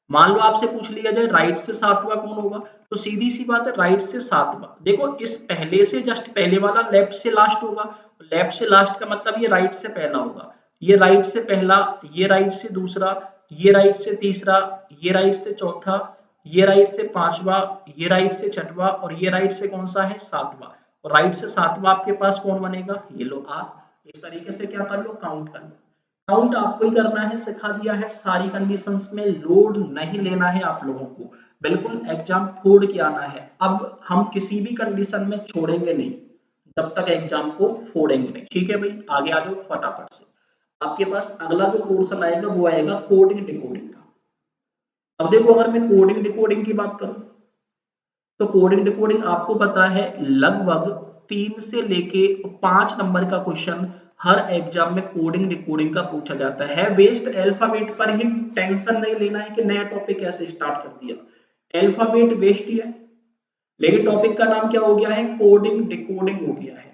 मान लो आपसे पूछ लिया जाए राइट से 7वां कौन होगा, तो सीधी सी बात है राइट से 7वां। देखो इस पहले से जस्ट पहले वाला लेफ्ट से लास्ट होगा, लेफ्ट से लास्ट का मतलब ये राइट से पहला होगा, ये राइट से पहला, ये राइट से दूसरा, ये राइट से तीसरा, ये राइट से चौथा, ये राइट से पांचवा, ये राइट से छठवा और ये राइट से कौन सा है? 7वां। और राइट से 7वां आपके पास कौन बनेगा? ये लो आर। इस तरीके से क्या कर लो? काउंट कर लो। काउंट आपको ही करना है, सिखा दिया है, सारी कंडीशंस में लोड नहीं लेना है आप लोगों को, बिल्कुल एग्जाम फोड़ के आना है। अब हम किसी भी कंडीशन में छोड़ेंगे नहीं जब तक एग्जाम को फोड़ेंगे नहीं। ठीक है भाई, आगे आ जाओ फटाफट से। आपके पास अगला जो पोर्शन आएगा वो आएगा कोडिंग डिकोडिंग का। अब देखो अगर मैं कोडिंग डिकोडिंग की बात करूं, तो कोडिंग डिकोडिंग आपको पता है लगभग 3 से लेके 5 नंबर का क्वेश्चन हर एग्जाम में कोडिंग डिकोडिंग का पूछा जाता है। वेस्ट अल्फाबेट पर ही टेंशन नहीं लेना है कि नया टॉपिक कैसे स्टार्ट कर दिया, अल्फाबेट वेस्ट ही है, लेकिन टॉपिक का नाम क्या हो गया है? कोडिंग डिकोडिंग हो गया है।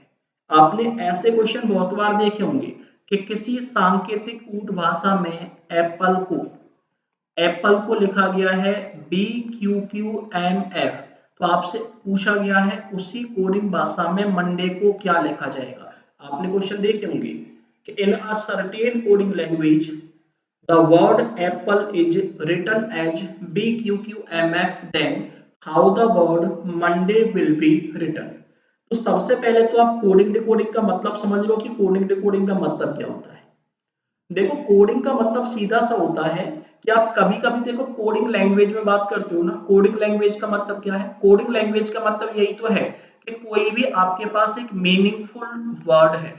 आपने ऐसे क्वेश्चन बहुत बार देखे होंगे कि किसी सांकेतिक कूट भाषा में एप्पल को लिखा गया है BQQMF, तो आपसे पूछा गया है उसी कोडिंग भाषा में मंडे को क्या लिखा जाएगा। आपने क्वेश्चन देखे होंगे कि in a certain coding language the word apple is written as BQQMF, then how the word Monday will be written. तो सबसे पहले तो आप कोडिंग डिकोडिंग का मतलब समझ लो कि कोडिंग डिकोडिंग का मतलब क्या होता है। देखो कोडिंग का मतलब सीधा सा होता है कि आप कभी कभी देखो कोडिंग लैंग्वेज में बात करते हो ना, कोडिंग लैंग्वेज का मतलब क्या है? कोडिंग लैंग्वेज का मतलब यही तो है कि कोई भी आपके पास एक मीनिंगफुल वर्ड है,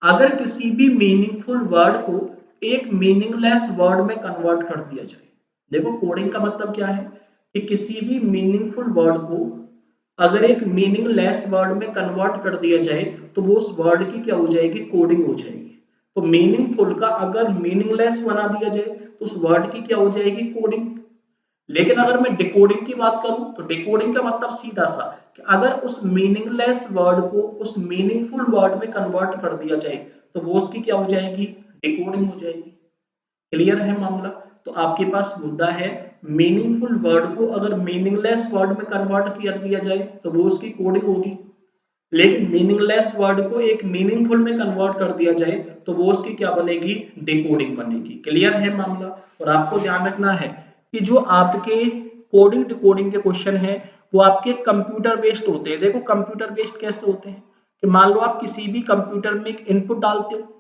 अगर किसी भी मीनिंगफुल वर्ड को एक मीनिंगलेस वर्ड में कन्वर्ट कर दिया जाए। देखो कोडिंग का मतलब क्या है कि किसी भी मीनिंगफुल वर्ड को अगर एक मीनिंगलेस वर्ड में कन्वर्ट कर दिया जाए तो वो उस वर्ड की क्या हो जाएगी? कोडिंग हो जाएगी। तो मीनिंगफुल का अगर मीनिंगलेस बना दिया जाए तो उस वर्ड की क्या हो जाएगी? कोडिंग। लेकिन अगर मैं डिकोडिंग की बात करूं तो डिकोडिंग का मतलब सीधा सा कि अगर उस मीनिंगलेस वर्ड को उस मीनिंगफुल वर्ड में कन्वर्ट कर दिया जाए तो वो उसकी क्या हो जाएगी? डिकोडिंग हो जाएगी। क्लियर है मामला? तो आपके पास मुद्दा है, मीनिंगफुल वर्ड को अगर मीनिंगलेस वर्ड में कन्वर्ट कर दिया जाए तो वो उसकी कोडिंग होगी, लेकिन मीनिंगलेस वर्ड को एक मीनिंगफुल में कन्वर्ट कर दिया जाए तो वो उसकी क्या बनेगी? डिकोडिंग बनेगी। क्लियर है मामला? और आपको ध्यान रखना है कि जो आपके कोडिंग डिकोडिंग के क्वेश्चन है वो आपके कंप्यूटर बेस्ड होते हैं। देखो कंप्यूटर बेस्ड कैसे होते हैं कि मान लो आप किसी भी कंप्यूटर में एक इनपुट डालते हो,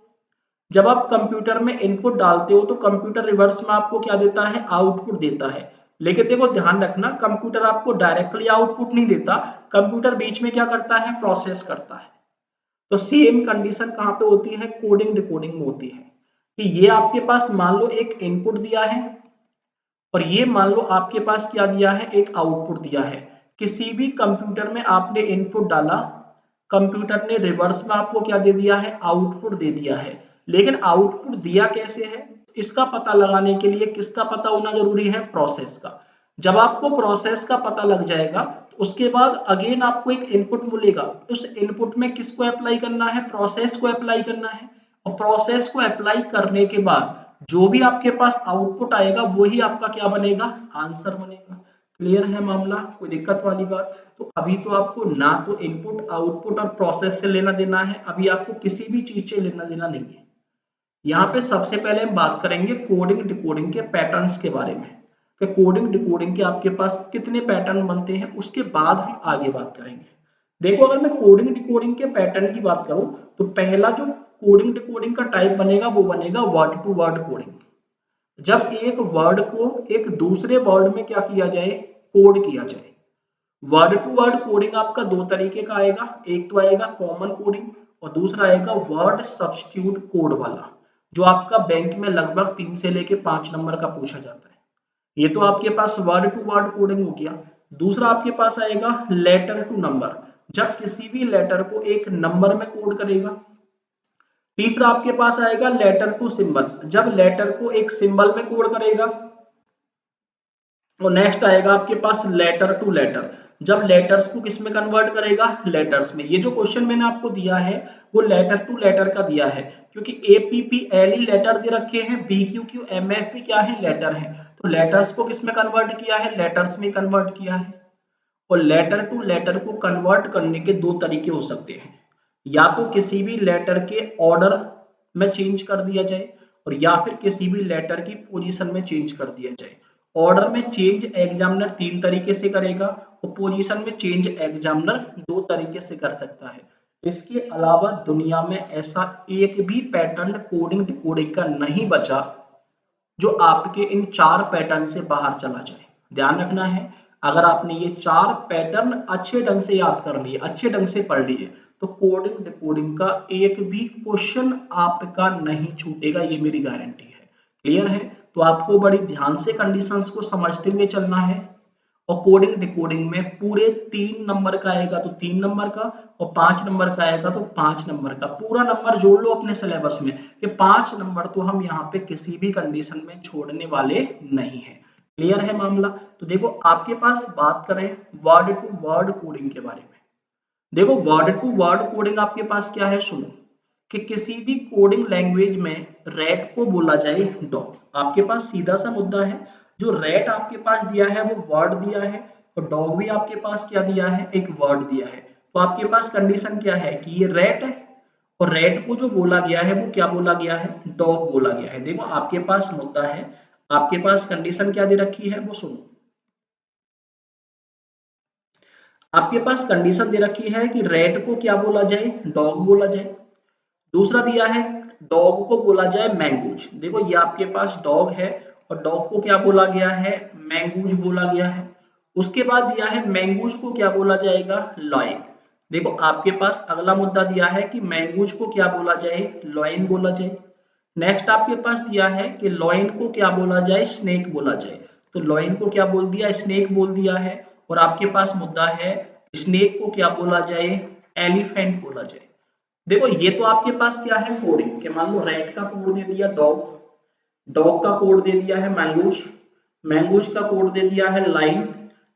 जब आप कंप्यूटर में इनपुट डालते हो तो कंप्यूटर रिवर्स में आपको क्या देता है? आउटपुट देता है। लेकिन देखो ध्यान रखना, कंप्यूटर आपको डायरेक्टली आउटपुट नहीं देता, कंप्यूटर बीच में क्या करता है? प्रोसेस करता है। तो सेम कंडीशन कहाँ पे होती है? कोडिंग डिकोडिंग में होती है कि ये आपके पास मान लो एक इनपुट दिया है और ये मान लो आपके पास क्या दिया है? एक आउटपुट दिया है। किसी भी कंप्यूटर में आपने इनपुट डाला, कंप्यूटर ने रिवर्स में आपको क्या दे दिया है? आउटपुट दे दिया है। लेकिन आउटपुट दिया कैसे है इसका पता लगाने के लिए किसका पता होना जरूरी है? प्रोसेस का। जब आपको प्रोसेस का पता लग जाएगा तो उसके बाद अगेन आपको एक इनपुट मिलेगा, उस इनपुट में किसको अप्लाई करना है? प्रोसेस को अप्लाई करना है। और प्रोसेस को अप्लाई करने के बाद जो भी आपके पास आउटपुट आएगा वही आपका क्या बनेगा? आंसर बनेगा। क्लियर है मामला? कोई दिक्कत वाली बात? तो अभी तो आपको ना तो इनपुट आउटपुट और प्रोसेस से लेना देना है, अभी आपको किसी भी चीज से लेना देना नहीं है। यहाँ पे सबसे पहले हम बात करेंगे कोडिंग डिकोडिंग के पैटर्न्स के बारे में कि कोडिंग डिकोडिंग के आपके पास कितने पैटर्न बनते हैं, उसके बाद हम आगे बात करेंगे। देखो अगर मैं कोडिंग डिकोडिंग के पैटर्न की बात करूं तो पहला जो कोडिंग डिकोडिंग का टाइप बनेगा वो बनेगा वर्ड टू वर्ड कोडिंग। जब एक वर्ड को एक दूसरे वर्ड में क्या किया जाए? कोड किया जाए। वर्ड टू वर्ड कोडिंग आपका दो तरीके का आएगा, एक तो आएगा कॉमन कोडिंग और दूसरा आएगा वर्ड सब्स्टिट्यूट कोड वाला, जो आपका बैंक में लगभग 3 से लेके 5 नंबर का पूछा जाता है। ये तो आपके पास वर्ड टू वर्ड कोडिंग हो गया। दूसरा आपके पास आएगा लेटर टू नंबर, जब किसी भी लेटर को एक नंबर में कोड करेगा। तीसरा आपके पास आएगा लेटर टू सिंबल, जब लेटर को एक सिंबल में कोड करेगा। और नेक्स्ट आएगा आपके पास लेटर टू लेटर, जब लेटर्स को किस में कन्वर्ट करेगा? लेटर्स में। ये जो क्वेश्चन मैंने आपको दिया है वो लेटर टू लेटर का दिया है, क्योंकि APPLE लेटर दे रखे हैं, BQQMFE क्या है? लेटर है। तो लेटर्स को किस में कन्वर्ट किया है? लेटर्स में कन्वर्ट किया है। और लेटर टू लेटर को कन्वर्ट करने के दो तरीके हो सकते हैं, या तो किसी भी लेटर के ऑर्डर में चेंज कर दिया जाए और या फिर किसी भी लेटर की पोजीशन में चेंज कर दिया जाए। ऑर्डर में चेंज एग्जामिनर 3 तरीके से करेगा और पोजीशन में चेंज एग्जामिनर 2 तरीके से कर सकता है। इसके अलावा दुनिया में ऐसा एक भी पैटर्न कोडिंग डिकोडिंग का नहीं बचा जो आपके इन 4 पैटर्न से बाहर चला जाए। ध्यान रखना है, अगर आपने ये 4 पैटर्न अच्छे ढंग से याद कर लिए, अच्छे ढंग से पढ़ लिए, तो कोडिंग डिकोडिंग का एक भी क्वेश्चन आपका नहीं छूटेगा, ये मेरी गारंटी है। क्लियर है? तो आपको बड़ी ध्यान से कंडीशंस को समझते हुए चलना है। और कोडिंग डिकोडिंग में पूरे 3 नंबर का आएगा तो 3 नंबर का, और 5 नंबर का आएगा तो 5 नंबर का। पूरा नंबर जोड़ लो अपने सिलेबस में कि 5 नंबर तो हम यहाँ पे किसी भी कंडीशन में छोड़ने वाले नहीं है। क्लियर है मामला? तो देखो आपके पास बात करें वर्ड टू वर्ड कोडिंग के बारे में। देखो वर्ड टू वर्ड कोडिंग आपके पास क्या है? सुनो कि किसी भी कोडिंग लैंग्वेज में रैट को बोला जाए डॉग। आपके पास सीधा सा मुद्दा है, जो रैट आपके पास दिया है वो वर्ड दिया है और डॉग भी आपके पास क्या दिया है? एक वर्ड दिया है। तो आपके पास कंडीशन क्या है कि ये रैट है और रैट को जो बोला गया है वो क्या बोला गया है? डॉग बोला गया है। देखो आपके पास मुद्दा है, आपके पास कंडीशन क्या दे रखी है वो सुनो। आपके पास कंडीशन दे रखी है कि रैट को क्या बोला जाए? डॉग बोला जाए। दूसरा दिया है डॉग को बोला जाए मैंगूज। देखो ये आपके पास डॉग है और डॉग को क्या बोला गया है, मैंगूज बोला गया है। उसके बाद दिया है मैंगूज को क्या बोला जाएगा, लॉइन। देखो आपके पास अगला मुद्दा दिया है कि मैंगूज को क्या बोला जाए, लॉइन बोला जाए। नेक्स्ट आपके पास दिया है कि लॉइन को क्या बोला जाए, स्नेक बोला जाए। तो लॉइन को क्या बोल दिया, स्नेक बोल दिया है। और आपके पास मुद्दा है स्नेक को क्या बोला जाए, एलिफेंट बोला जाए। देखो ये तो आपके पास क्या है कोडिंग के, मान लो रैट का कोड दे दिया डॉग, डॉग का कोड दे दिया है मैंगूज, मैंगूज का कोड दे दिया है लाइन,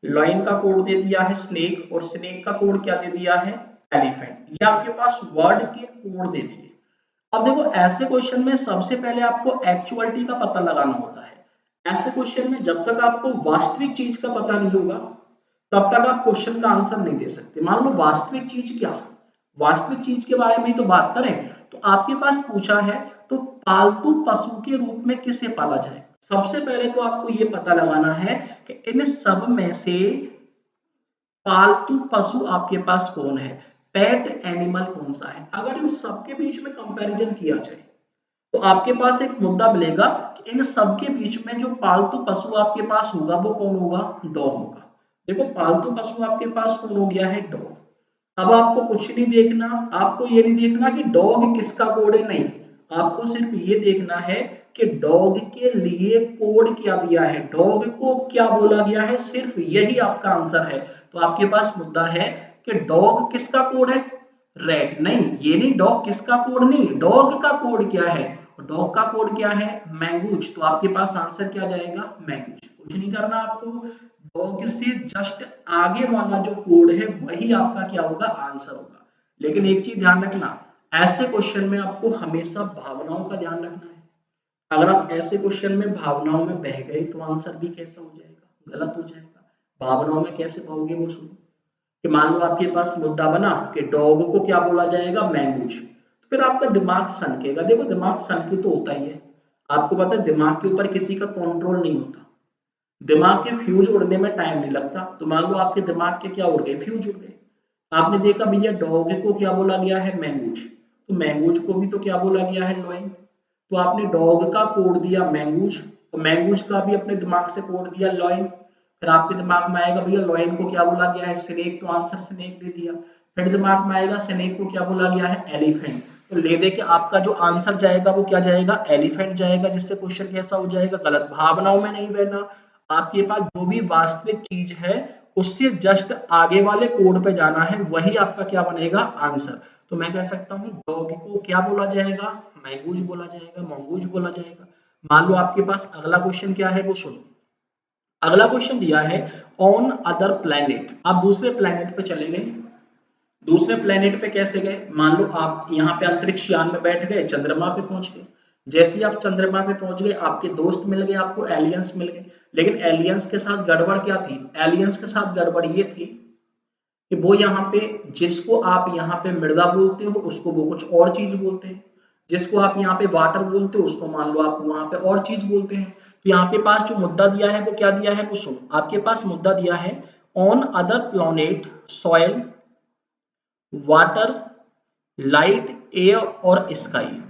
लाइन का कोड दे दिया है स्नेक, और स्नेक का कोड क्या दे दिया है, एलिफेंट। ये आपके पास वर्ड के कोड दे दिए। अब देखो ऐसे क्वेश्चन में सबसे पहले आपको एक्चुअलिटी का पता लगाना होता है। ऐसे क्वेश्चन में जब तक आपको वास्तविक चीज का पता नहीं होगा तब तक आप क्वेश्चन का आंसर नहीं दे सकते। मान लो वास्तविक चीज क्या, वास्तविक चीज के बारे में ही तो बात करें, तो आपके पास पूछा है तो पालतू पशु के रूप में किसे पाला जाए। सबसे पहले तो आपको ये पता लगाना है कि इन सब में से पालतू पशु आपके पास कौन है, पेट एनिमल कौन सा है। अगर इन सबके बीच में कंपैरिजन किया जाए तो आपके पास एक मुद्दा मिलेगा कि इन सब के बीच में जो पालतू पशु आपके पास होगा वो कौन होगा, डॉग होगा। देखो पालतू पशु आपके पास कौन हो गया है, डॉग। अब आपको कुछ नहीं देखना, आपको ये नहीं देखना कि डॉग किसका कोड है, नहीं, आपको सिर्फ ये देखना है कि डॉग के लिए कोड क्या दिया है, डॉग को क्या बोला गया है, सिर्फ यही आपका आंसर है। तो आपके पास मुद्दा है कि डॉग किसका कोड है, रैट। नहीं, ये नहीं, डॉग किसका कोड नहीं, डॉग का कोड क्या है, डॉग का कोड क्या है, मैंगूज। तो आपके पास आंसर क्या जाएगा, मैंगूज। कुछ नहीं करना आपको, डॉग से जस्ट आगे वाला जो कोड है वही आपका क्या होगा, आंसर होगा। लेकिन एक चीज ध्यान रखना, ऐसे क्वेश्चन में आपको हमेशा भावनाओं का ध्यान रखना है। अगर आप ऐसे क्वेश्चन में भावनाओं में बह गए तो आंसर भी कैसा हो जाएगा, गलत हो जाएगा। भावनाओं में कैसे बहोगे वो सुनो। कि मान लो आपके पास मुद्दा बना कि डॉग को क्या बोला जाएगा, मैंगूज, तो फिर आपका दिमाग सनकेगा। देखो दिमाग सनके तो होता ही है, आपको पता है दिमाग के ऊपर किसी का कंट्रोल नहीं होता, दिमाग के फ्यूज उड़ने में टाइम नहीं लगता। तो मान लो आपके दिमाग के क्या उड़ गए, फ्यूज उड़ गए। आपने देखा भैया डॉग को क्या बोला गया है, मैंगूज, तो मैंगूज को भी तो क्या बोला गया है, लॉइन। तो आपने डॉग का कोड दिया मैंगूज, और मैंगूज का भी अपने दिमाग से कोड दिया लॉइन। फिर आपके दिमाग में आएगा भैया लॉइन को क्या बोला गया है, स्नेक, तो आंसर स्नेक दे दिया। फिर दिमाग में आएगा स्नेक को क्या बोला गया है, एलिफेंट। तो ले दे के आपका जो आंसर जाएगा वो क्या जाएगा, एलिफेंट जाएगा, जिससे क्वेश्चन कैसा हो जाएगा, गलत। भावनाओं में नहीं बहना, आपके पास जो भी वास्तविक चीज है उससे जस्ट आगे वाले कोड पे जाना है, वही आपका क्या बनेगा, आंसर। तो मैं कह सकता हूँ डॉग को क्या बोला जाएगा, मैंगूज बोला जाएगा, मंगूज बोला जाएगा। मान लो आपके पास अगला क्वेश्चन क्या है वो सुनो। अगला क्वेश्चन दिया है ऑन अदर प्लेनेट। आप दूसरे प्लेनेट पे चले गए। दूसरे प्लेनेट पे कैसे गए, मान लो आप यहाँ पे अंतरिक्ष यान में बैठ गए, चंद्रमा पे पहुंच गए। जैसे ही आप चंद्रमा पे पहुंच गए आपके दोस्त मिल गए, आपको एलियंस मिल गए। लेकिन एलियंस के साथ गड़बड़ क्या थी, एलियंस के साथ गड़बड़ ये थी कि वो यहाँ पे, जिसको आप यहाँ पे मृदा बोलते हो उसको वो कुछ और चीज बोलते हैं, जिसको आप यहाँ पे वाटर बोलते हो उसको मान लो आप वहां पे और चीज बोलते हैं। तो यहाँ पे पास जो मुद्दा दिया है वो क्या दिया है वो सुनो। आपके पास मुद्दा दिया है on other planet soil, water, light, air और स्काई।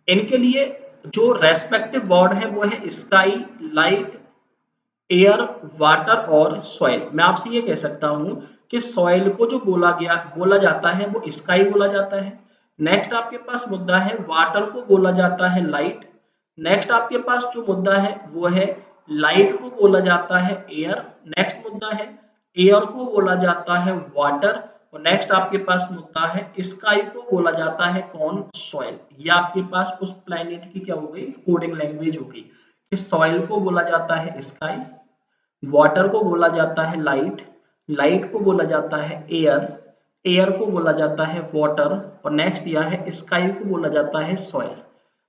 इनके लिए जो रेस्पेक्टिव वर्ड है वो है स्काई, लाइट, एयर, वाटर और सॉइल। मैं आपसे ये कह सकता हूं कि सॉइल को जो बोला जाता है वो स्काई बोला जाता है। नेक्स्ट आपके पास मुद्दा है वाटर को बोला जाता है लाइट। नेक्स्ट आपके पास जो मुद्दा है वो है लाइट को बोला जाता है एयर। नेक्स्ट मुद्दा है एयर को बोला जाता है वाटर। और नेक्स्ट आपके पास मुद्दा है स्काई को बोला जाता है कौन, सॉइल। ये आपके पास उस प्लैनेट की क्या हो गई, कोडिंग लैंग्वेज हो गई कि सॉइल को बोला जाता है स्काई, वाटर को बोला जाता है लाइट, लाइट को बोला जाता है एयर, एयर को बोला जाता है वाटर, और नेक्स्ट दिया है स्काई को बोला जाता है सॉइल।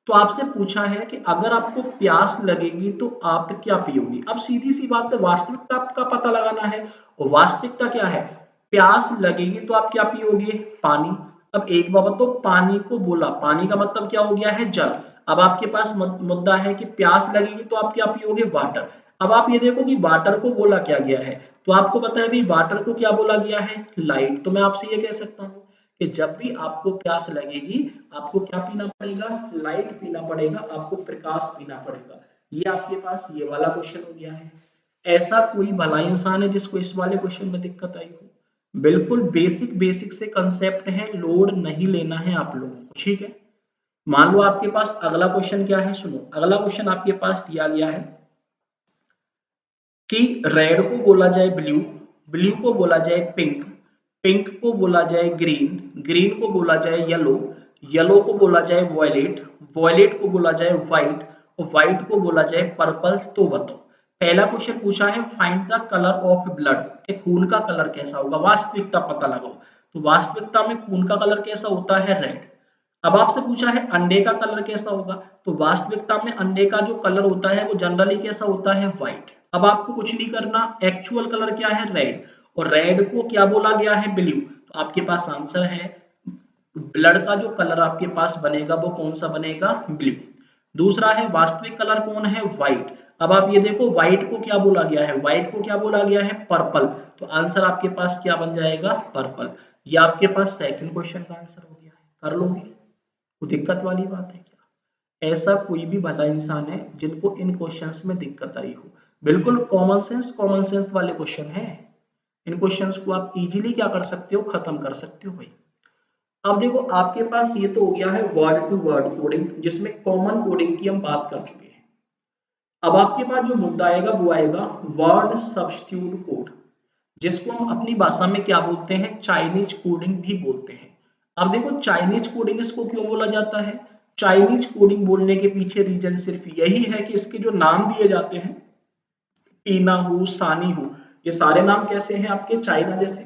तो आपसे पूछा है कि अगर आपको प्यास लगेगी तो आप क्या पियोगी। अब सीधी सी बात है, वास्तविकता का पता लगाना है, और वास्तविकता क्या है, प्यास लगेगी तो आप क्या पियोगे, पानी। अब एक बाबत तो पानी को बोला, पानी का मतलब क्या हो गया है, जल। अब आपके पास मुद्दा है कि प्यास लगेगी तो आप क्या पियोगे, वाटर। अब आप ये देखो कि वाटर को बोला क्या गया है, तो आपको पता है भाई वाटर को क्या बोला गया है, लाइट। तो मैं आपसे ये कह सकता हूँ कि जब भी आपको प्यास लगेगी आपको क्या पीना पड़ेगा, लाइट पीना पड़ेगा, आपको प्रकाश पीना पड़ेगा। ये आपके पास ये वाला क्वेश्चन हो गया है। ऐसा कोई भला इंसान है जिसको इस वाले क्वेश्चन में दिक्कत आई हो? बिल्कुल बेसिक बेसिक से कंसेप्ट है, लोड नहीं लेना है आप लोगों को, ठीक है। मान लो आपके पास अगला क्वेश्चन क्या है, सुनो अगला क्वेश्चन आपके पास दिया गया है कि रेड को बोला जाए ब्लू, ब्लू को बोला जाए पिंक, पिंक को बोला जाए ग्रीन, ग्रीन को बोला जाए येलो, येलो को बोला जाए वॉयलेट, वॉयलेट को बोला जाए व्हाइट और व्हाइट को बोला जाए पर्पल। तो बताओ, पहला क्वेश्चन पूछा है find the colour of blood, कि खून का कलर कैसा होगा, वास्तविकता पता लगाओ। तो वास्तविकता में खून का कलर कैसा होता है, रेड। अब आपसे पूछा है अंडे का कलर कैसा होगा, तो वास्तविकता में अंडे का जो कलर होता है वो जनरली कैसा होता है, व्हाइट। अब आपको कुछ नहीं करना, एक्चुअल कलर क्या है, रेड, और रेड को क्या बोला गया है, ब्लू। तो आपके पास आंसर है, ब्लड का जो कलर आपके पास बनेगा वो कौन सा बनेगा, ब्लू। दूसरा है वास्तविक कलर कौन है, व्हाइट। अब आप ये देखो व्हाइट को क्या बोला गया है, व्हाइट को क्या बोला गया है, पर्पल। तो आंसर आपके पास क्या बन जाएगा, पर्पल। ये आपके पास सेकंड क्वेश्चन का आंसर हो गया है। कर लोगे? कोई दिक्कत वाली बात है क्या? ऐसा कोई भी भला इंसान है जिनको इन क्वेश्चंस में दिक्कत आई हो? बिल्कुल कॉमन सेंस वाले क्वेश्चन है। इन क्वेश्चंस को आप इजीली क्या कर सकते हो, खत्म कर सकते हो भाई। अब देखो आपके पास ये तो हो गया है वर्ड टू वर्ड कोडिंग, जिसमें कॉमन कोडिंग की हम बात कर चुके हैं। अब आपके पास जो मुद्दा आएगा वो आएगा वर्ड सब्स्टिट्यूट कोड, जिसको हम अपनी भाषा में क्या बोलते हैं, चाइनीज कोडिंग भी बोलते हैं। अब देखो चाइनीज कोडिंग इसको क्यों बोला जाता है, चाइनीज कोडिंग बोलने के पीछे रीजन सिर्फ यही है कि इसके जो नाम दिए जाते हैं, टीना हु, सानी हु, ये सारे नाम कैसे हैं, आपके चाइना जैसे।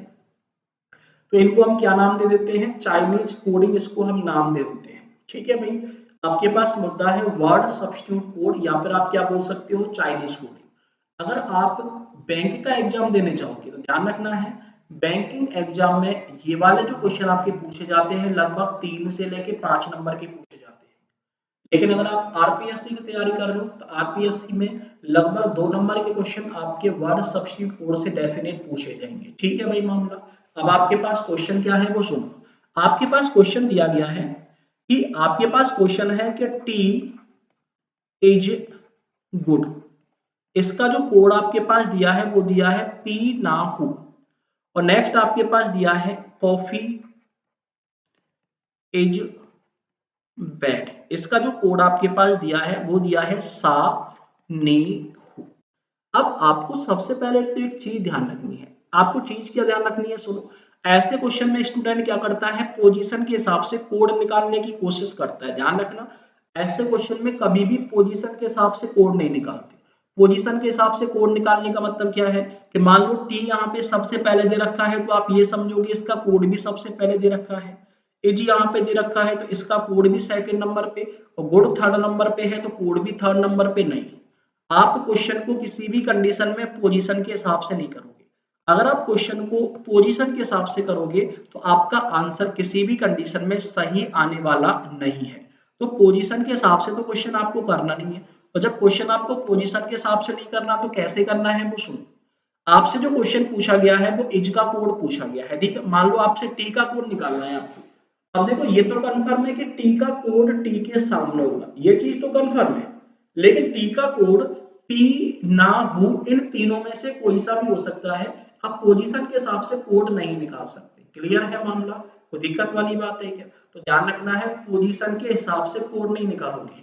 तो इनको हम क्या नाम दे देते हैं, चाइनीज कोडिंग, इसको हम नाम दे देते हैं। ठीक है भाई, आपके पास मुद्दा है वर्ड सब्स्टिट्यूट कोड, या फिर आप क्या बोल सकते हो, चाइनीज कोडिंग। अगर आप बैंक का एग्जाम देने जाओगे तो ध्यान रखना है, बैंकिंग एग्जाम में ये वाले जो क्वेश्चन आपके पूछे जाते हैं लगभग 3 से लेके 5 नंबर के पूछे जाते हैं। लेकिन अगर आप आरपीएससी की तैयारी कर रहे हो तो आरपीएससी में लगभग 2 नंबर के क्वेश्चन आपके वर्ड सब्स्टिट्यूट कोड से डेफिनेट पूछे जाएंगे। ठीक है भाई मामला। अब आपके पास क्वेश्चन क्या है वो सुनो। आपके पास क्वेश्चन दिया गया है कि आपके पास क्वेश्चन है कि टी इज गुड, इसका जो कोड आपके पास दिया है वो दिया है पी ना हु, और नेक्स्ट आपके पास दिया है कॉफी इज बैड, इसका जो कोड आपके पास दिया है वो दिया है सा नी हु। अब आपको सबसे पहले तो एक चीज ध्यान रखनी है, आपको चीज क्या ध्यान रखनी है, सुनो। ऐसे क्वेश्चन में स्टूडेंट क्या करता है, पोजीशन के हिसाब से कोड निकालने की कोशिश करता है। ध्यान रखना, ऐसे क्वेश्चन में कभी भी पोजीशन के हिसाब से कोड नहीं निकालते। पोजीशन के हिसाब से कोड निकालने का मतलब क्या है कि मान लो टी यहाँ पे सबसे पहले दे रखा है तो आप ये समझोगे इसका कोड भी सबसे पहले दे रखा है। एज यहाँ पे दे रखा है तो इसका कोड भी सेकंड नंबर पे, और गुड थर्ड नंबर पे है तो कोड भी थर्ड नंबर पे नहीं। आप क्वेश्चन को किसी भी कंडीशन में पोजीशन के हिसाब से नहीं करोगे। अगर आप क्वेश्चन को पोजीशन के हिसाब से करोगे तो आपका आंसर किसी भी कंडीशन में सही आने वाला नहीं है। तो पोजीशन के हिसाब से तो क्वेश्चन आपको करना नहीं है, और जब क्वेश्चन आपको पोजीशन के हिसाब से नहीं करना तो कैसे करना है वो सुनो। आपसे जो क्वेश्चन पूछा गया है वो इज का कोड पूछा गया है, ठीक है। मान लो आपसे टी का कोड निकालना है आपको। अब देखो ये तो कंफर्म है कि टी का कोड टी के सामने होगा, ये चीज तो कंफर्म है। लेकिन टी का कोड पी ना हु, इन तीनों में से कोई सा भी हो सकता है। आप पोजीशन के हिसाब से कोड नहीं निकाल सकते। क्लियर है मामला? कोई दिक्कत वाली बात है क्या? तो ध्यान रखना है, पोजीशन के हिसाब से कोड नहीं निकालोगे।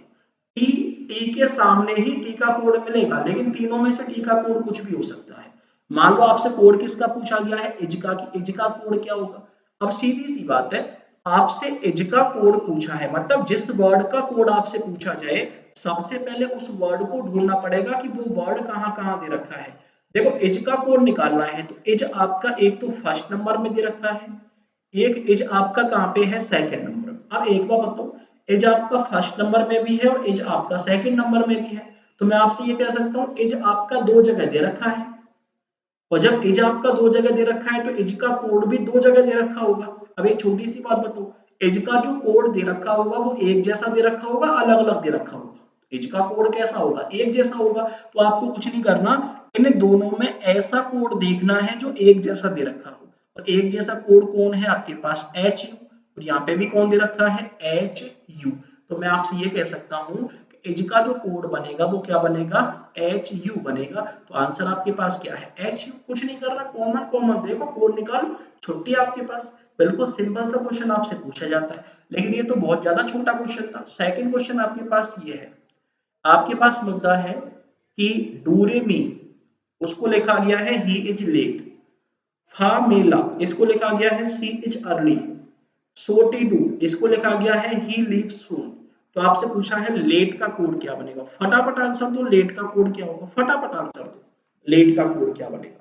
टी टी के सामने ही टी का कोड मिलेगा, लेकिन तीनों में से टी का कोड कुछ भी हो सकता है। मान लो आपसे कोड किसका पूछा गया है, इज का, कि इज का कोड क्या होगा। अब सीधी सी बात है, आपसे इज का कोड पूछा है, मतलब जिस वर्ड का कोड आपसे पूछा जाए सबसे पहले उस वर्ड को ढूंढना पड़ेगा कि वो वर्ड कहाँ कहाँ दे रखा है। देखो इज का कोड निकालना है तो इज आपका एक तो फर्स्ट नंबर में दे रखा है, एक इज आपका कहाँ पे है, सेकंड नंबर। अब एक बार बताओ, इज आपका फर्स्ट नंबर में भी है और इज आपका सेकंड नंबर में भी है, तो मैं आपसे ये कह सकता हूँ इज आपका 2 जगह दे रखा है। और जब इज आपका 2 जगह दे रखा है तो इज का कोड भी 2 जगह दे रखा होगा। अब एक छोटी सी बात बताओ, इज का जो कोड दे रखा होगा वो एक जैसा दे रखा होगा, अलग अलग दे रखा होगा। इज का कोड कैसा होगा, एक जैसा होगा। तो आपको कुछ नहीं करना, इन दोनों में ऐसा कोड देखना है जो एक जैसा दे रखा हो। और एक जैसा कोड कौन है आपके पास एच यू, और यहाँ पे भी कौन दे रखा है एच यू। तो मैं आपसे ये कह सकता हूँ कि एज का जो कोड बनेगा वो क्या बनेगा एच यू बनेगा। तो आंसर आपके पास क्या है एच यू। कुछ नहीं करना, कॉमन कॉमन देखो कोड निकालो, छुट्टी आपके पास। बिल्कुल सिंपल सा क्वेश्चन आपसे पूछा जाता है, लेकिन ये तो बहुत ज्यादा छोटा क्वेश्चन था। सेकंड क्वेश्चन आपके पास ये है, आपके पास मुद्दा है कि डूरेमी उसको लिखा गया है ही इज लेट, फा मेला इसको लिखा गया है सी इज अर्ली, सोटी डू इसको लिखा गया है ही लीव्स सून। तो आपसे पूछा है लेट का कोड क्या बनेगा, फटाफट आंसर दो, लेट का कोड क्या होगा, फटाफट आंसर दो, लेट का कोड क्या बनेगा।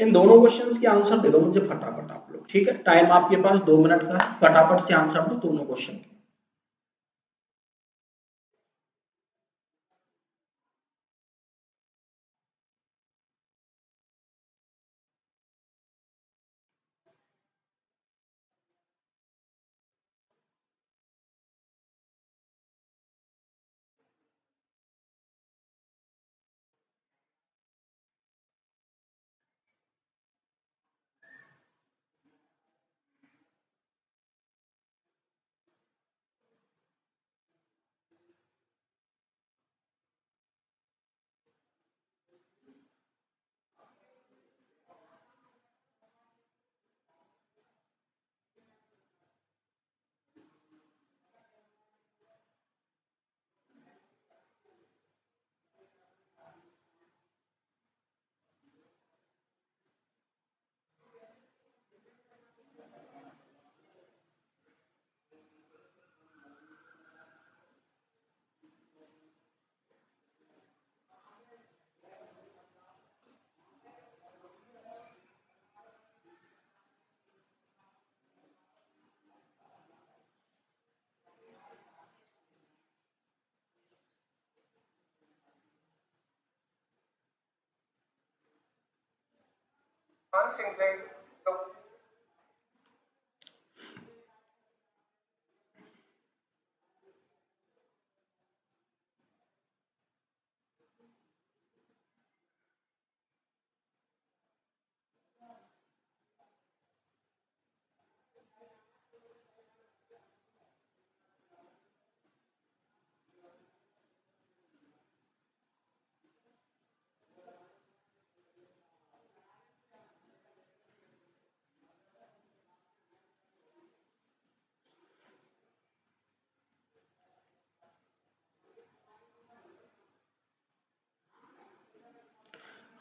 इन दोनों क्वेश्चंस के आंसर दे दो मुझे फटाफट आप लोग, ठीक है, टाइम आपके पास 2 मिनट का है, फटाफट से आंसर दो दोनों क्वेश्चन के।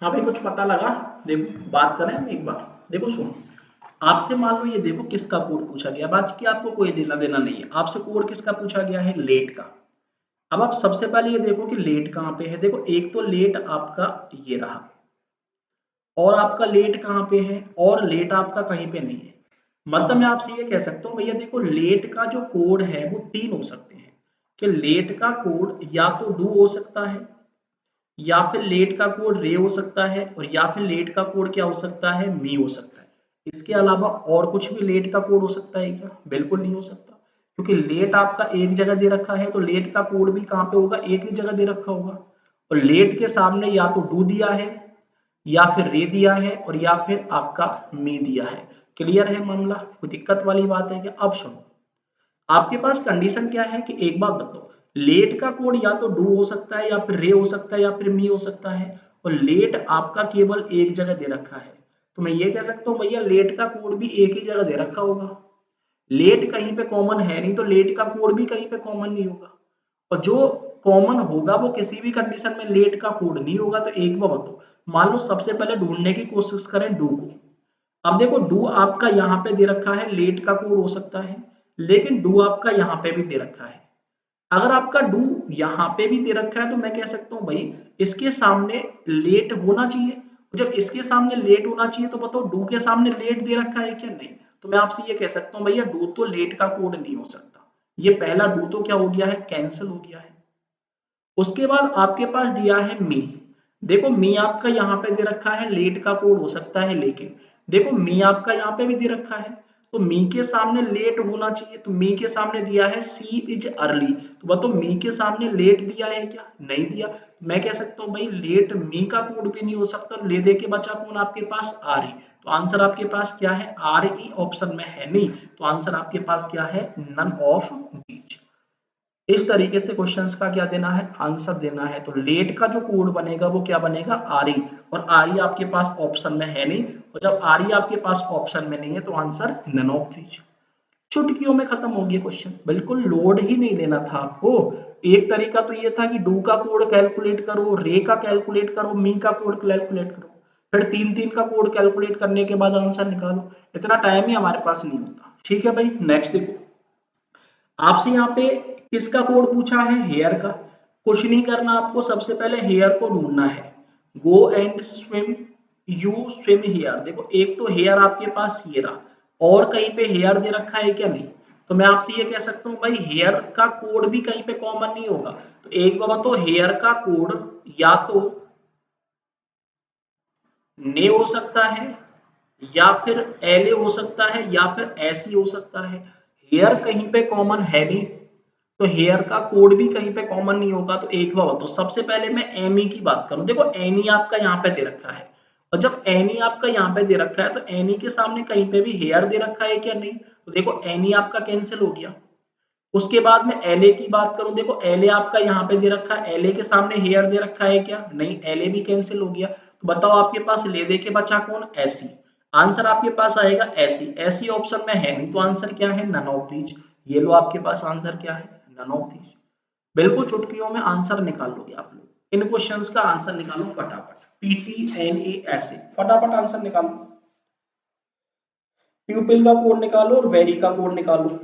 हाँ भाई कुछ पता लगा, देखो बात करें हम एक बार, देखो सुनो, आपसे मान लो ये देखो किसका कोड पूछा गया, बात की आपको कोई लेना देना नहीं है, आपसे कोड किसका पूछा गया है लेट का। अब आप सबसे पहले ये देखो कि लेट कहाँ पे है, देखो एक तो लेट आपका ये रहा, और आपका लेट कहाँ पे है, और लेट आपका कहीं पे नहीं है। मतलब मैं आपसे ये कह सकता हूँ भैया देखो लेट का जो कोड है वो 3 हो सकते हैं, कि लेट का कोड या तो डू हो सकता है, या फिर लेट का कोड रे हो सकता है, और या फिर लेट का कोड क्या हो सकता है मी हो सकता है। इसके अलावा और कुछ भी लेट का कोड हो सकता है क्या, बिल्कुल नहीं हो सकता, क्योंकि लेट आपका एक जगह दे रखा है, तो लेट का कोड भी कहाँ पे होगा एक ही जगह दे रखा होगा, और लेट के सामने या तो डू दिया है, या फिर रे दिया है, और या फिर आपका मी दिया है। क्लियर है मामला, कोई दिक्कत वाली बात है क्या। अब सुनो, आपके पास कंडीशन क्या है कि एक बात बताओ, लेट का कोड या तो डू हो सकता है, या फिर रे हो सकता है, या फिर मी हो सकता है, और लेट आपका केवल एक जगह दे रखा है। तो मैं ये कह सकता हूँ भैया लेट का कोड भी एक ही जगह दे रखा होगा, लेट कहीं पे कॉमन है नहीं, तो लेट का कोड भी कहीं पे कॉमन नहीं होगा, और जो कॉमन होगा वो किसी भी कंडीशन में लेट का कोड नहीं होगा। तो एक बार बताओ, मान लो सबसे पहले ढूंढने की कोशिश करें डू को। अब देखो डू आपका यहाँ पे दे रखा है, लेट का कोड हो सकता है, लेकिन डू आपका यहाँ पे भी दे रखा है। अगर आपका डू यहाँ पे भी दे रखा है तो मैं कह सकता हूँ भाई इसके सामने लेट होना चाहिए। जब इसके सामने लेट होना चाहिए तो बताओ डू के सामने लेट दे रखा है क्या, नहीं। तो मैं आपसे ये कह सकता हूँ भैया डू तो लेट का कोड नहीं हो सकता, ये पहला डू तो क्या हो गया है कैंसिल हो गया है। उसके बाद आपके पास दिया है मी, देखो मी आपका यहाँ पे दे रखा है, लेट का कोड हो सकता है, लेकिन देखो मी आपका यहाँ पे भी दे रखा है, तो मी के सामने लेट होना चाहिए, तो मी के सामने दिया है सी इज अर्ली, तो बताओ मी के सामने लेट दिया है क्या? नहीं दिया। मैं कह सकता हूँ भाई लेट मी का कोड भी नहीं हो सकता, ले दे के बचा कौन आपके पास? R E. तो आंसर आपके पास क्या है? आर ई ऑप्शन में है नहीं, तो आंसर आपके पास क्या है? None of these. इस तरीके से क्वेश्चंस का क्या देना है? आंसर देना है। तो लेट का जो कोड बनेगा वो क्या बनेगा? आर ई, और आर ई आपके पास ऑप्शन में है नहीं, और जब आर ई आपके पास ऑप्शन में नहीं है तो आंसर नन ऑफ दीज। चुटकियों में खत्म हो गया क्वेश्चन, बिल्कुल लोड ही नहीं लेना था आपको। एक तरीका तो ये था कि डू का कोड कैलकुलेट करो, रे का कैलकुलेट करो, मी का कोड कैलकुलेट करो, फिर तीन तीन का कोड कैलकुलेट करने के बाद आंसर निकालो। इतना टाइम ही हमारे पास नहीं होता। ठीक है भाई, नेक्स्ट देखो। आपसे यहाँ पे किसका कोड पूछा है? हेयर का। कुछ नहीं करना आपको, सबसे पहले हेयर को ढूंढना है। Go and swim, you swim here. देखो एक तो हेयर आपके पास ये रहा, और कहीं पे हेयर दे रखा है क्या? नहीं। तो मैं आपसे ये कह सकता हूँ भाई हेयर का कोड भी कहीं पे कॉमन नहीं होगा। तो एक बार तो हेयर का कोड या तो ने हो सकता है, या फिर एल हो सकता है, या फिर ऐसी हो सकता है। हेयर कहीं पे कॉमन है नहीं, तो हेयर का कोड भी कहीं पे कॉमन नहीं होगा। तो एक बार बताओ, सबसे पहले मैं एनी की बात करूं, देखो एनी आपका यहाँ पे दे रखा है, और जब एनी आपका यहाँ पे दे रखा है तो एनी के सामने कहीं पे भी हेयर दे रखा है क्या? नहीं। तो देखो एनी आपका कैंसिल हो गया। उसके बाद में एलए की बात करूं, देखो एलए आपका यहाँ पे दे रखा है, एलए के सामने हेयर दे रखा है क्या? नहीं, एलए भी कैंसिल हो गया। तो बताओ आपके पास ले दे के बचा कौन? ऐसी। आंसर आपके पास आएगा ऐसी। ऐसी ऑप्शन में है नहीं, तो आंसर क्या है? None of these. ये लो आपके पास आंसर क्या है? None of these. बिल्कुल चुटकियों में आंसर निकाल लोगे आप लोग। इन क्वेश्चंस का आंसर निकालो फटाफट। पीटीएनए ऐसे फटाफट आंसर निकालो। प्यूपिल का कोड निकालो और वेरी का कोड निकालो।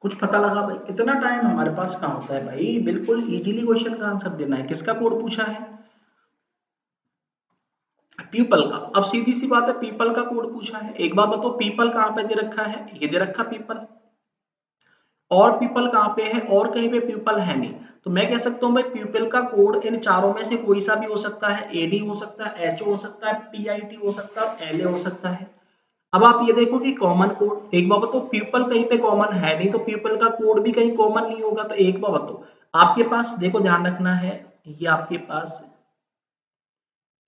कुछ पता लगा भाई? इतना टाइम हमारे पास कहाँ होता है भाई, बिल्कुल इजीली क्वेश्चन का आंसर देना है। किसका कोड पूछा है? पीपल का। अब सीधी सी बात है, पीपल का कोड पूछा है। एक बात बताओ, पीपल कहाँ पे दे रखा है? ये दे रखा पीपल। और पीपल कहाँ पे है? और कहीं पे पीपल है नहीं। तो मैं कह सकता हूँ भाई पीपल का कोड इन चारों में से कोई सा भी हो सकता है। एडी हो सकता है, एचओ हो सकता है, पीआईटी हो सकता है, एलए हो सकता है। अब आप ये देखो कि कॉमन कोड, एक बार बताओ पीपल कहीं पे कॉमन है नहीं, तो पीपल का कोड भी कहीं कॉमन नहीं होगा। तो एक बार बताओ, आपके पास देखो ध्यान रखना है, ये आपके पास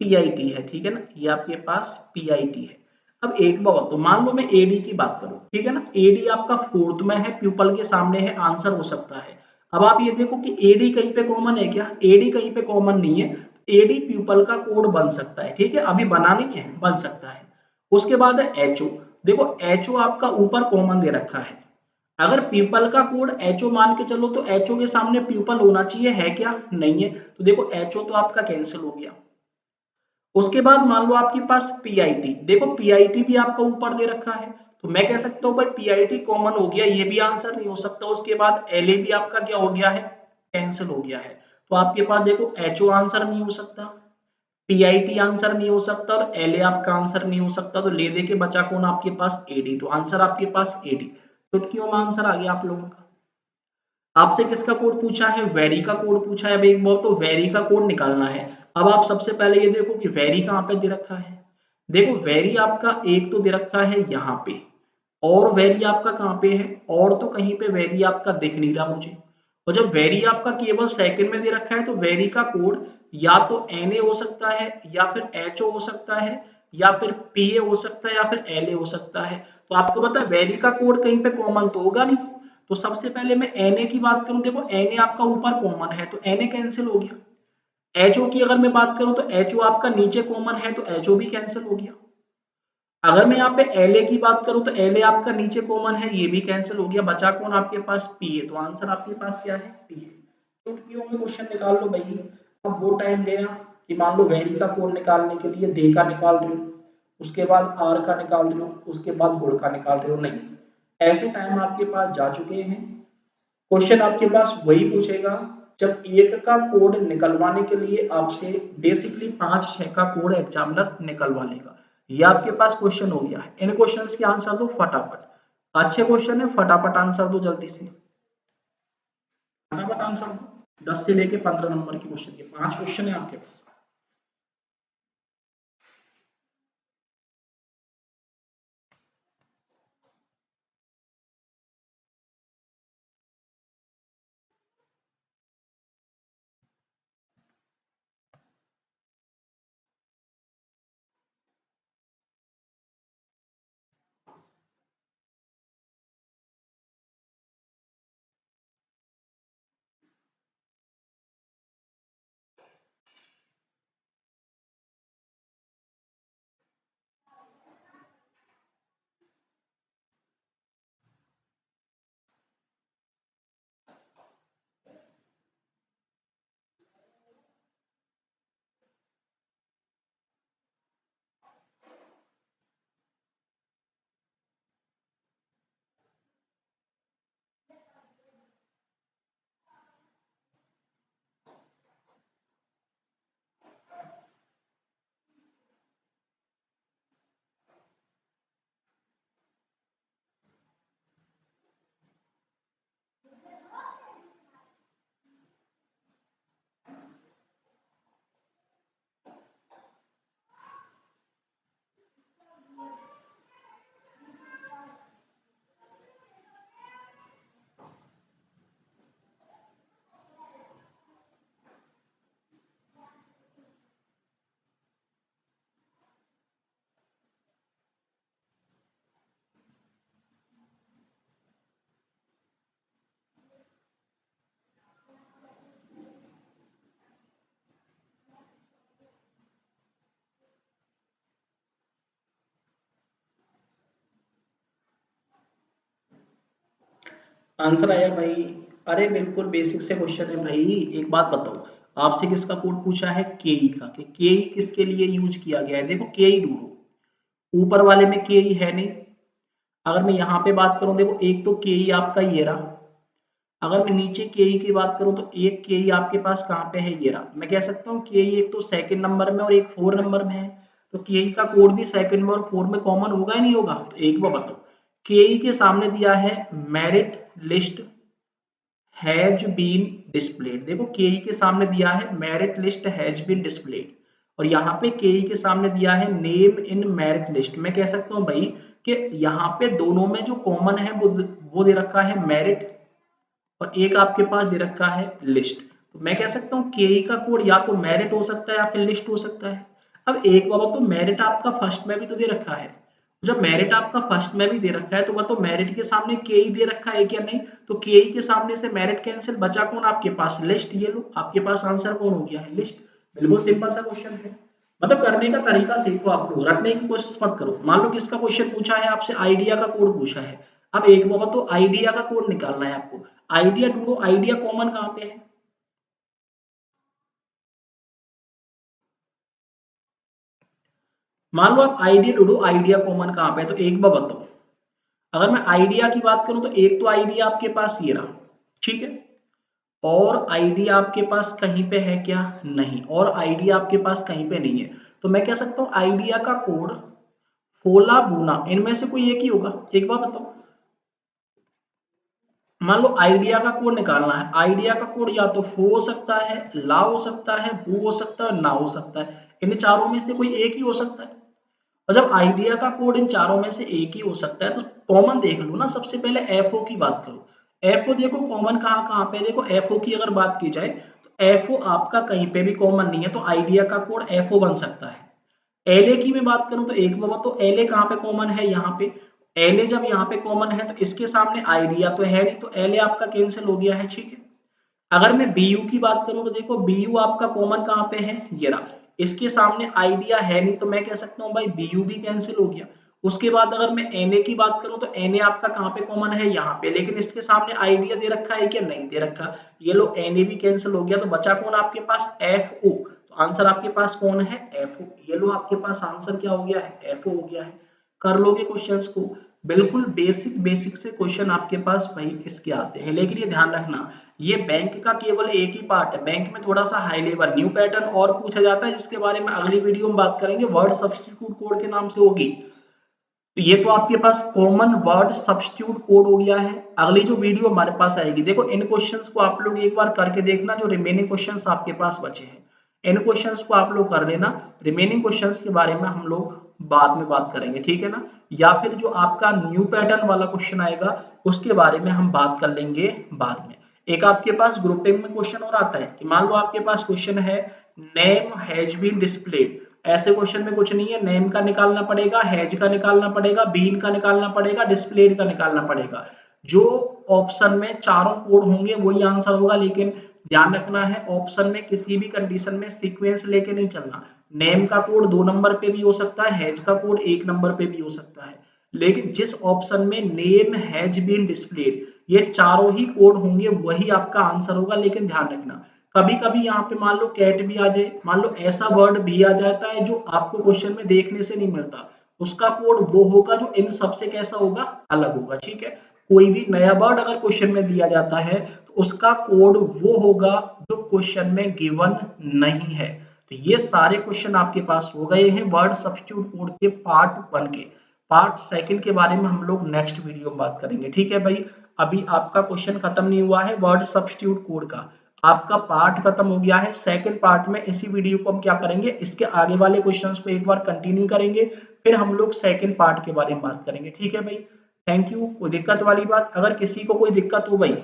पीआईटी है, ठीक है ना, ये आपके पास पीआईटी है। अब एक बार तो मान लो मैं एडी की बात करूं, ठीक है ना, एडी आपका फोर्थ में है, प्यूपल के सामने है, आंसर हो सकता है। अब आप ये देखो कि एडी कहीं पे कॉमन है क्या? एडी कहीं पे कॉमन नहीं है, एडी प्यूपल का कोड बन सकता है, ठीक है, अभी बना नहीं है, बन सकता है। उसके बाद है एचओ। देखो एचओ आपका ऊपर कॉमन दे रखा है, अगर पीपल का कोड एचओ मान के चलो तो एचओ के सामने प्यूपल होना चाहिए, है क्या? नहीं है। तो देखो एचओ तो आपका कैंसिल हो गया। उसके बाद मान लो आपके पास पीआईटी, देखो पीआईटी भी आपका ऊपर दे रखा है, तो मैं कह सकता हूँ भाई पीआईटी कॉमन हो गया, ये भी आंसर नहीं हो सकता। उसके बाद एलए भी आपका क्या हो गया है? कैंसिल हो गया है। तो आपके पास देखो एचओ आंसर नहीं हो सकता, पीआईटी आंसर नहीं हो सकता, और एलए आपका आंसर नहीं हो सकता। तो ले दे के बचा कौन आपके पास? एडी। तो आंसर आपके पास एडी। चुटकियों में आंसर आ गया आप लोगों का। आपसे किसका कोड पूछा है? वेरी का कोड पूछा है। अब एक बार तो वेरी का कोड निकालना है। अब आप सबसे पहले ये देखो कि वेरी कहाँ पे दे रखा है। देखो वेरी आपका एक तो दे रखा है यहाँ पे, और वेरी आपका कहाँ पे है? और तो कहीं पे वेरी आपका दिख नहीं रहा मुझे। और जब वेरी आपका केवल सेकंड में दे रखा है तो वेरी का कोड या तो Na हो सकता है या फिर HO हो सकता है या फिर PA हो सकता है या फिर LA हो सकता है। तो आपको पता है वेरी का कोड कहीं पे कॉमन तो होगा नहीं। तो सबसे पहले मैं Na की बात करूं, देखो Na आपका ऊपर कॉमन है तो Na कैंसिल हो गया। HO की अगर मैं बात करूं तो HO आपका नीचे कॉमन है तो HO भी कैंसिल हो गया। अगर मैं यहाँ पे LA की बात करूं तो LA आपका नीचे कॉमन है, ये भी कैंसिल हो गया। बचा कौन आपके पास? PA। तो आंसर आपके पास क्या है? PA। चुटकियों में क्वेश्चन निकाल लो भाई। अब वो टाइम गया कि मान लो वेरी का कोड निकालने के लिए दे का निकाल रहे हो, उसके बाद आर का निकाल रहे हो, उसके बाद गुण का निकाल रहे हो। नहीं, ऐसे टाइम आपके पास जा चुके हैं। क्वेश्चन आपके पास वही पूछेगा जब एक का कोड निकलवाने के लिए आपसे बेसिकली 5-6 का कोड एग्जामिनर निकलवा लेगा। ये आपके पास क्वेश्चन हो गया है। इन क्वेश्चंस के आंसर दो फटाफट। अच्छे क्वेश्चन है, फटाफट आंसर दो जल्दी से, फटाफट आंसर दो। 10 से लेके 15 नंबर के क्वेश्चन, के 5 क्वेश्चन है आपके पास। आंसर आया भाई? अरे बिल्कुल बेसिक से क्वेश्चन है भाई। एक बात बताओ, आपसे किसका कोड पूछा है? केई का। कि केई किसके लिए यूज किया गया है? देखो केई ढूंढो, ऊपर वाले में केई है नहीं। अगर मैं यहाँ पे बात करूं, देखो एक तो केई आपका ये रहा। अगर मैं नीचे केई की बात करूं तो एक केई आपके पास कहाँ पे है? ये रहा। मैं कह सकता हूँ केई एक तो सेकंड नंबर में और एक 4 नंबर में है। तो केई का कोड भी सेकंड में और 4 में कॉमन होगा ही नहीं होगा? तो एक बार बताओ, केई के सामने दिया है merit list has been displayed. देखो केई के सामने दिया है merit list has been displayed, और यहाँ पे केई के सामने दिया है नेम इन मेरिट लिस्ट। मैं कह सकता हूँ भाई कि यहाँ पे दोनों में जो कॉमन है वो दे रखा है मेरिट, और एक आपके पास दे रखा है लिस्ट। तो मैं कह सकता हूँ केई का कोड या तो मेरिट हो सकता है या फिर लिस्ट हो सकता है। अब एक बाबा, तो मेरिट आपका फर्स्ट में भी तो दे रखा है। जब मेरिट आपका फर्स्ट में भी दे रखा है तो वह तो मेरिट के सामने केई दे रखा है क्या? नहीं। तो केई के सामने से मेरिट कैंसिल, बचा कौन आपके पास? लिस्ट। ये लो आपके पास आंसर कौन हो गया है? लिस्ट। बिल्कुल सिंपल सा क्वेश्चन है। मतलब करने का तरीका सीखो आप लोग, रटने की कोशिश मत करो। मान लो किसका क्वेश्चन पूछा है आपसे? आइडिया का कोड पूछा है। अब एक बाबा तो आइडिया का कोड निकालना है आपको। आइडिया ढूंढो, आइडिया कॉमन कहाँ पे है? मान लो आप आइडिया ढूंढो, आइडिया कॉमन कहाँ पे है? तो एक बार बताओ, अगर मैं आइडिया की बात करूं तो एक तो आइडिया आपके पास ये रहा, ठीक है। और आइडिया आपके पास कहीं पे है क्या? नहीं। और आइडिया आपके पास कहीं पे नहीं है। तो मैं कह सकता हूं आइडिया का कोड फोला बूना, इनमें से कोई एक ही होगा। एक बार बताओ, मान लो आइडिया का कोड निकालना है। आइडिया का कोड या तो फो हो सकता है, ला हो सकता है, बू हो सकता है, ना हो सकता है। इन चारों में से कोई एक ही हो सकता है। और जब आइडिया का कोड इन चारों में से एक ही हो सकता है तो कॉमन देख लो ना। सबसे पहले एफओ की बात करो। एफओ देखो कॉमन कहाँ कहाँ पे, देखो एफओ की अगर बात की जाए तो एफओ आपका कहीं पे भी कॉमन नहीं है, तो आइडिया का कोड एफओ बन सकता है। एलए की मैं बात करूं तो एक बाबा, तो एलए कहाँ पे कॉमन है, यहाँ पे। एलए जब यहाँ पे कॉमन है तो इसके सामने आइडिया तो है नहीं, तो एलए आपका कैंसिल हो गया है, ठीक है। अगर मैं बीयू की बात करूं तो देखो बीयू आपका कॉमन कहाँ पे है, ये रहा। इसके सामने आइडिया है नहीं, तो मैं कह सकता हूँ भाई बीयू भी कैंसिल हो गया। उसके बाद अगर मैं एनए की बात करूं तो एनए आपका कहाँ पे कॉमन है, यहाँ पे, लेकिन इसके सामने आइडिया दे रखा है क्या, नहीं दे रखा। ये लो एनए भी कैंसिल हो गया, तो बचा कौन आपके पास, एफ ओ। तो आंसर आपके पास कौन है, एफ ओ। ये लो आपके पास आंसर क्या हो गया है, एफ ओ हो गया है। कर लोगे क्वेश्चंस को, बिल्कुल बेसिक बेसिक से क्वेश्चन आपके पास भाई इसके आते हैं, लेकिन ये ध्यान रखना ये बैंक का केवल एक ही पार्ट है, बैंक में थोड़ा सा हाई लेवल न्यू पैटर्न और पूछा जाता है, जिसके बारे में अगली वीडियो में बात करेंगे, वर्ड सब्स्टिट्यूट कोड के नाम से होगी। तो ये तो आपके पास कॉमन वर्ड सब्स्टिट्यूट कोड हो गया है। अगली जो वीडियो हमारे पास आएगी, देखो इन क्वेश्चंस को आप लोग एक बार करके देखना, जो रिमेनिंग क्वेश्चंस आपके पास बचे हैं इन क्वेश्चंस को आप लोग कर लेना। रिमेनिंग क्वेश्चंस के बारे में हम लोग बाद में बात करेंगे, ठीक है ना। या फिर जो आपका न्यू पैटर्न वाला क्वेश्चन आएगा उसके बारे में हम बात कर लेंगे बाद में। एक आपके पास ग्रुपिंग में क्वेश्चन और आता है कि मान लो आपके पास क्वेश्चन है नेम हैज बीन डिस्प्लेड। ऐसे क्वेश्चन में कुछ नहीं है, नेम का निकालना पड़ेगा, हैज का निकालना पड़ेगा, बीन का निकालना पड़ेगा, डिस्प्लेड का निकालना पड़ेगा। जो ऑप्शन में चारों कोड होंगे वही आंसर होगा, लेकिन ध्यान रखना है ऑप्शन में किसी भी कंडीशन में सीक्वेंस लेके नहीं चलना। नेम का कोड 2 नंबर पे भी हो सकता है, हैज का कोड 1 नंबर पे भी हो सकता है, लेकिन जिस ऑप्शन में नेम हैज बीन डिस्प्लेड ये चारों ही कोड होंगे वही आपका आंसर होगा। लेकिन ध्यान रखना कभी कभी यहाँ पे मान लो कैट भी आ जाए, मान लो ऐसा वर्ड भी आ जाता है जो आपको क्वेश्चन में देखने से नहीं मिलता, उसका कोड वो होगा जो इन सबसे कैसा होगा, अलग होगा, ठीक है। कोई भी नया वर्ड अगर क्वेश्चन में दिया जाता है तो उसका कोड वो होगा जो क्वेश्चन में गिवन नहीं है। तो ये सारे क्वेश्चन आपके पास हो गए हैं वर्ड सब्स्टिट्यूट कोड के पार्ट 1 के। पार्ट 2 के बारे में हम लोग नेक्स्ट वीडियो में बात करेंगे, ठीक है भाई। अभी आपका क्वेश्चन खत्म नहीं हुआ है वर्ड सब्स्टिट्यूट कोड का, आपका पार्ट खत्म हो गया है। सेकंड पार्ट में इसी वीडियो को हम क्या करेंगे, इसके आगे वाले क्वेश्चंस को एक बार कंटिन्यू करेंगे, फिर हम लोग सेकंड पार्ट के बारे में बात करेंगे, ठीक है भाई। Thank you. कोई दिक्कत वाली बात, अगर किसी को कोई दिक्कत हो भाई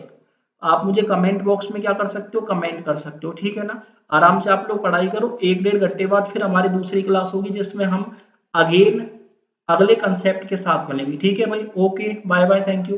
आप मुझे कमेंट बॉक्स में क्या कर सकते हो, कमेंट कर सकते हो, ठीक है ना। आराम से आप लोग पढ़ाई करो, 1-1.5 घंटे बाद फिर हमारी दूसरी क्लास होगी जिसमें हम अगेन अगले कंसेप्ट के साथ मिलेंगे, ठीक है भाई। Okay bye bye, thank you.